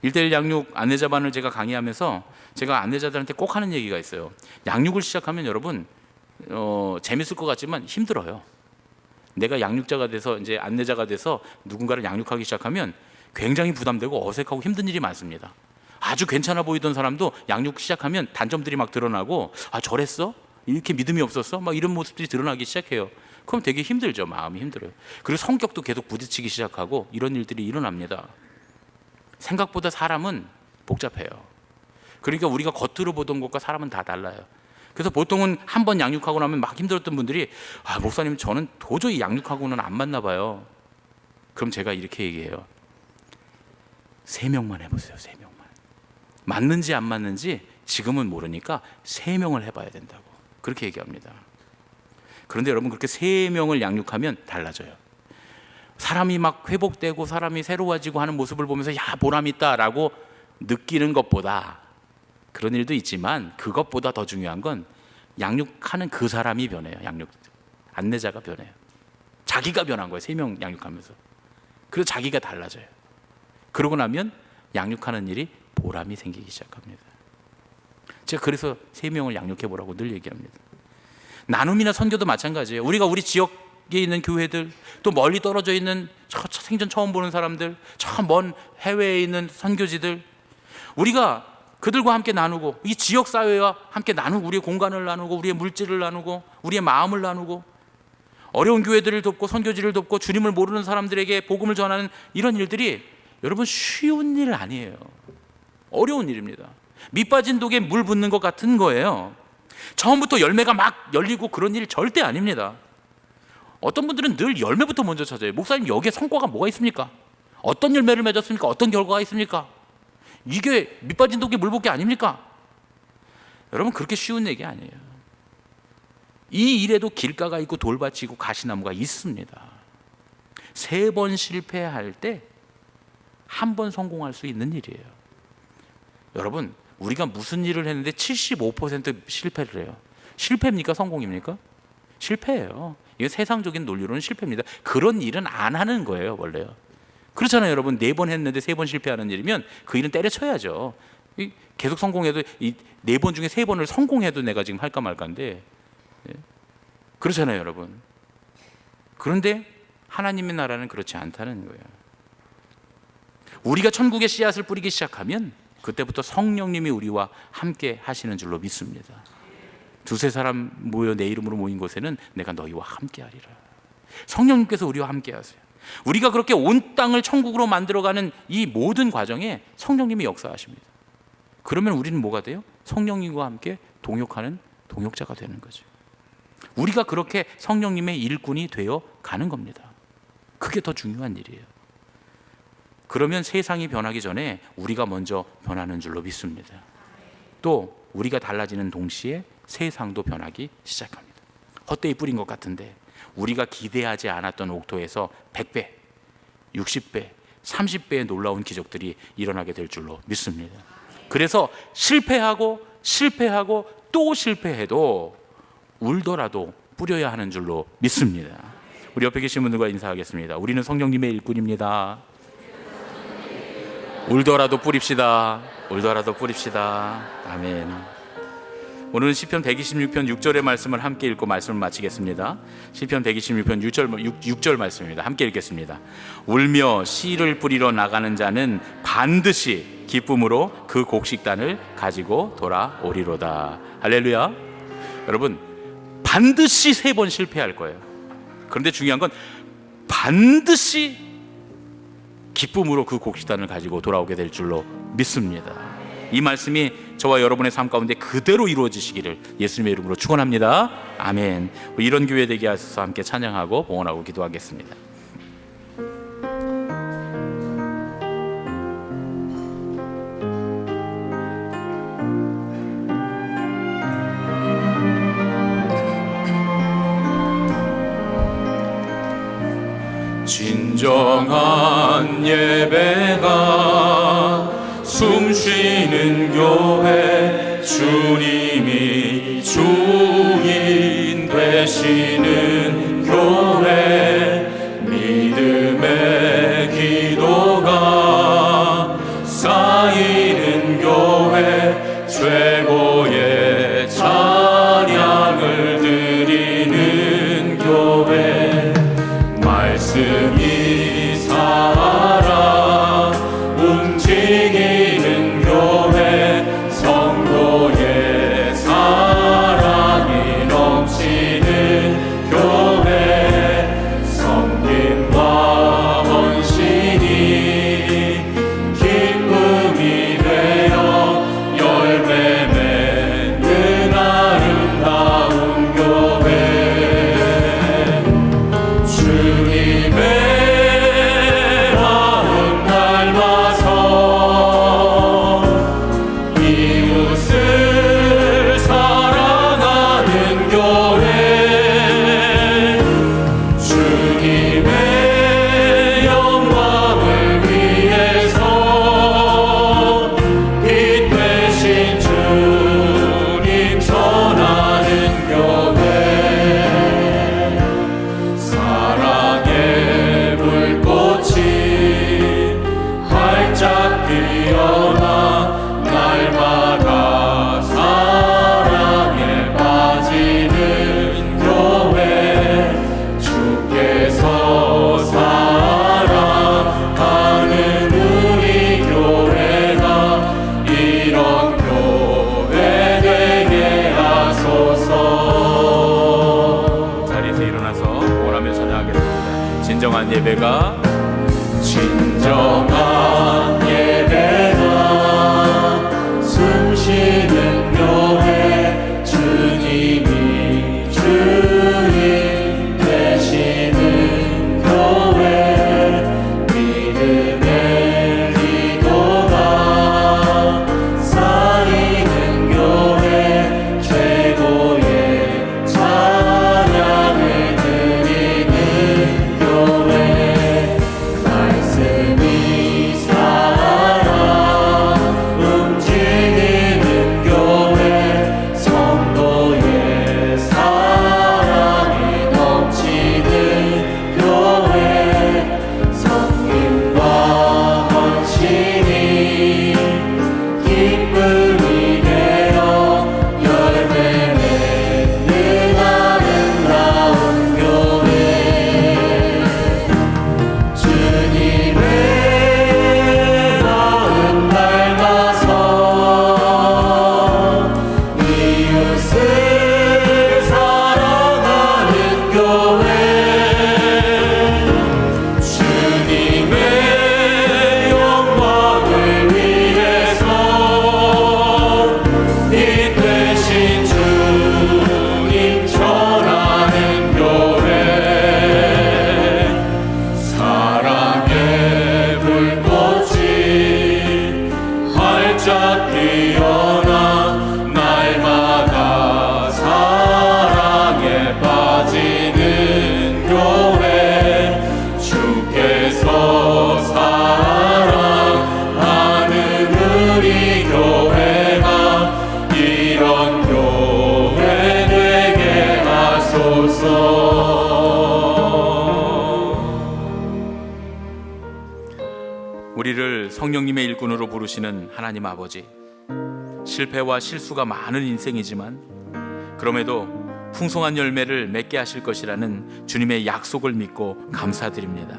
S7: 1:1 양육 안내자반을 제가 강의하면서 제가 안내자들한테 꼭 하는 얘기가 있어요. 양육을 시작하면 여러분 재밌을 것 같지만 힘들어요. 내가 양육자가 돼서 이제 안내자가 돼서 누군가를 양육하기 시작하면 굉장히 부담되고 어색하고 힘든 일이 많습니다. 아주 괜찮아 보이던 사람도 양육 시작하면 단점들이 막 드러나고 아 저랬어? 이렇게 믿음이 없었어? 막 이런 모습들이 드러나기 시작해요. 그럼 되게 힘들죠. 마음이 힘들어요. 그리고 성격도 계속 부딪히기 시작하고 이런 일들이 일어납니다. 생각보다 사람은 복잡해요. 그러니까 우리가 겉으로 보던 것과 사람은 다 달라요. 그래서 보통은 한 번 양육하고 나면 막 힘들었던 분들이 아 목사님 저는 도저히 양육하고는 안 맞나 봐요. 그럼 제가 이렇게 얘기해요. 3명만 해보세요. 3명만. 맞는지 안 맞는지 지금은 모르니까 3명을 해봐야 된다고 그렇게 얘기합니다. 그런데 여러분 그렇게 3명을 양육하면 달라져요. 사람이 막 회복되고 사람이 새로워지고 하는 모습을 보면서 야 보람 있다라고 느끼는 것보다 그런 일도 있지만 그것보다 더 중요한 건 양육하는 그 사람이 변해요. 안내자가 변해요. 자기가 변한 거예요. 3명 양육하면서. 그래서 자기가 달라져요. 그러고 나면 양육하는 일이 보람이 생기기 시작합니다. 제가 그래서 3명을 양육해 보라고 늘 얘기합니다. 나눔이나 선교도 마찬가지예요. 우리가 우리 지역에 있는 교회들 또 멀리 떨어져 있는 생전 처음 보는 사람들 저 먼 해외에 있는 선교지들 우리가 그들과 함께 나누고 이 지역사회와 함께 나누고 우리의 공간을 나누고 우리의 물질을 나누고 우리의 마음을 나누고 어려운 교회들을 돕고 선교지를 돕고 주님을 모르는 사람들에게 복음을 전하는 이런 일들이 여러분 쉬운 일 아니에요. 어려운 일입니다. 밑 빠진 독에 물 붓는 것 같은 거예요. 처음부터 열매가 막 열리고 그런 일 절대 아닙니다. 어떤 분들은 늘 열매부터 먼저 찾아요. 목사님 여기에 성과가 뭐가 있습니까? 어떤 열매를 맺었습니까? 어떤 결과가 있습니까? 이게 밑빠진 독에 물 붓기 아닙니까? 여러분 그렇게 쉬운 얘기 아니에요. 이 일에도 길가가 있고 돌밭이 있고 가시나무가 있습니다. 3번 실패할 때 한 번 성공할 수 있는 일이에요. 여러분 우리가 무슨 일을 했는데 75% 실패를 해요. 실패입니까? 성공입니까? 실패예요. 이게 세상적인 논리로는 실패입니다. 그런 일은 안 하는 거예요 원래요. 그렇잖아요 여러분. 4번 했는데 3번 실패하는 일이면 그 일은 때려쳐야죠. 계속 성공해도 이 4번 중에 3번을 성공해도 내가 지금 할까 말까인데 그렇잖아요 여러분. 그런데 하나님의 나라는 그렇지 않다는 거예요. 우리가 천국의 씨앗을 뿌리기 시작하면 그때부터 성령님이 우리와 함께 하시는 줄로 믿습니다. 2-3 사람 모여 내 이름으로 모인 곳에는 내가 너희와 함께 하리라. 성령님께서 우리와 함께 하세요. 우리가 그렇게 온 땅을 천국으로 만들어가는 이 모든 과정에 성령님이 역사하십니다. 그러면 우리는 뭐가 돼요? 성령님과 함께 동역하는 동역자가 되는 거죠. 우리가 그렇게 성령님의 일꾼이 되어 가는 겁니다. 그게 더 중요한 일이에요. 그러면 세상이 변하기 전에 우리가 먼저 변하는 줄로 믿습니다. 또 우리가 달라지는 동시에 세상도 변하기 시작합니다. 헛되이 뿌린 것 같은데 우리가 기대하지 않았던 옥토에서 100배, 60배, 30배의 놀라운 기적들이 일어나게 될 줄로 믿습니다. 그래서 실패하고 또 실패해도 울더라도 뿌려야 하는 줄로 믿습니다. 우리 옆에 계신 분들과 인사하겠습니다. 우리는 성령님의 일꾼입니다. 울더라도 뿌립시다. 울더라도 뿌립시다. 아멘. 오늘은 시편 126편 6절의 말씀을 함께 읽고 말씀을 마치겠습니다. 시편 126편 6절 말씀입니다. 함께 읽겠습니다. 울며 씨를 뿌리러 나가는 자는 반드시 기쁨으로 그 곡식단을 가지고 돌아오리로다. 할렐루야. 여러분 반드시 3번 실패할 거예요. 그런데 중요한 건 반드시 기쁨으로 그 곡식단을 가지고 돌아오게 될 줄로 믿습니다. 이 말씀이 저와 여러분의 삶 가운데 그대로 이루어지시기를 예수님의 이름으로 축원합니다. 아멘. 이런 교회 되게 하셔서 함께 찬양하고 봉헌하고 기도하겠습니다. 진정한 예배가 숨쉬는 교회, 주님이 주인 되시는 교회, 믿음의 기도가 쌓이는 교회, 최고의 찬양을 드리는 교회, 말씀이 살아 움직이는 교회, 성도의 사랑이 넘치는 교회, 섬김과 헌신이 기쁨이 되어 열매 맺는 아름다운 교회, 주님의 마음 닮아서 이웃을 사랑하는 교회, 주님의 영광을 위해서 빛 되신 주님 전하는 교회, 사랑의 불꽃이 활짝 피어나 날마다 사랑에 빠지는 교회, 주께서 사랑하는 우리 교회가 이런 교회 되게 하소서. 자리에서 일어나서 원하며 찬양하겠습니다. 진정한 예배가 숨쉬는 교회, 주님이 주인 되시는 교회, 믿음의 기도가 쌓이는 교회, 최고의 찬양을 드리는 교회, 말씀이 살아 움직이는 교회, 성도의 사랑이 넘치는 교회, 섬김과 헌신이 기쁨이 되어 열매 맺는 아름다운 교회, 주님의 마음 닮아서 이웃을 사랑하는 교회, 주님의 영광을 위해서 빛 되신 주님 전하는 교회, 사랑의 불꽃이 활짝 피어나 날마다 사랑에 빠지는 교회, 주께서 사랑하는 우리 교회가 이런 교회 되게 하소서. 우리를 성령님의 일꾼으로 부르시는 하나님 아버지, 실패와 실수가 많은 인생이지만 그럼에도 풍성한 열매를 맺게 하실 것이라는 주님의 약속을 믿고 감사드립니다.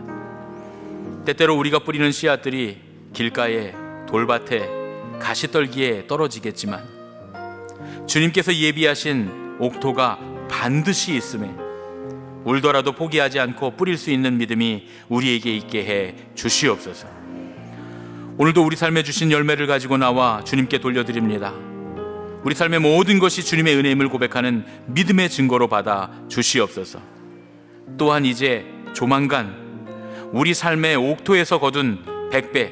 S7: 때때로 우리가 뿌리는 씨앗들이 길가에, 돌밭에, 가시떨기에 떨어지겠지만 주님께서 예비하신 옥토가 반드시 있음에 울더라도 포기하지 않고 뿌릴 수 있는 믿음이 우리에게 있게 해 주시옵소서. 오늘도 우리 삶에 주신 열매를 가지고 나와 주님께 돌려드립니다. 우리 삶의 모든 것이 주님의 은혜임을 고백하는 믿음의 증거로 받아 주시옵소서. 또한 이제 조만간 우리 삶의 옥토에서 거둔 100배,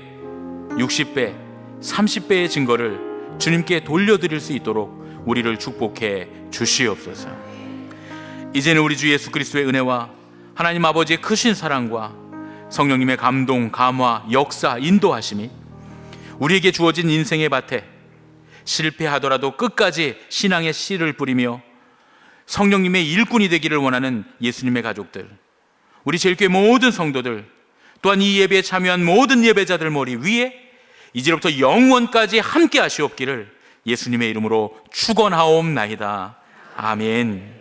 S7: 60배, 30배의 증거를 주님께 돌려드릴 수 있도록 우리를 축복해 주시옵소서. 이제는 우리 주 예수 그리스도의 은혜와 하나님 아버지의 크신 사랑과 성령님의 감동, 감화, 역사, 인도하심이 우리에게 주어진 인생의 밭에 실패하더라도 끝까지 신앙의 씨를 뿌리며 성령님의 일꾼이 되기를 원하는 예수님의 가족들, 우리 제일교회 모든 성도들, 또한 이 예배에 참여한 모든 예배자들 머리 위에 이제로부터 영원까지 함께 하시옵기를 예수님의 이름으로 축원하옵나이다. 아멘.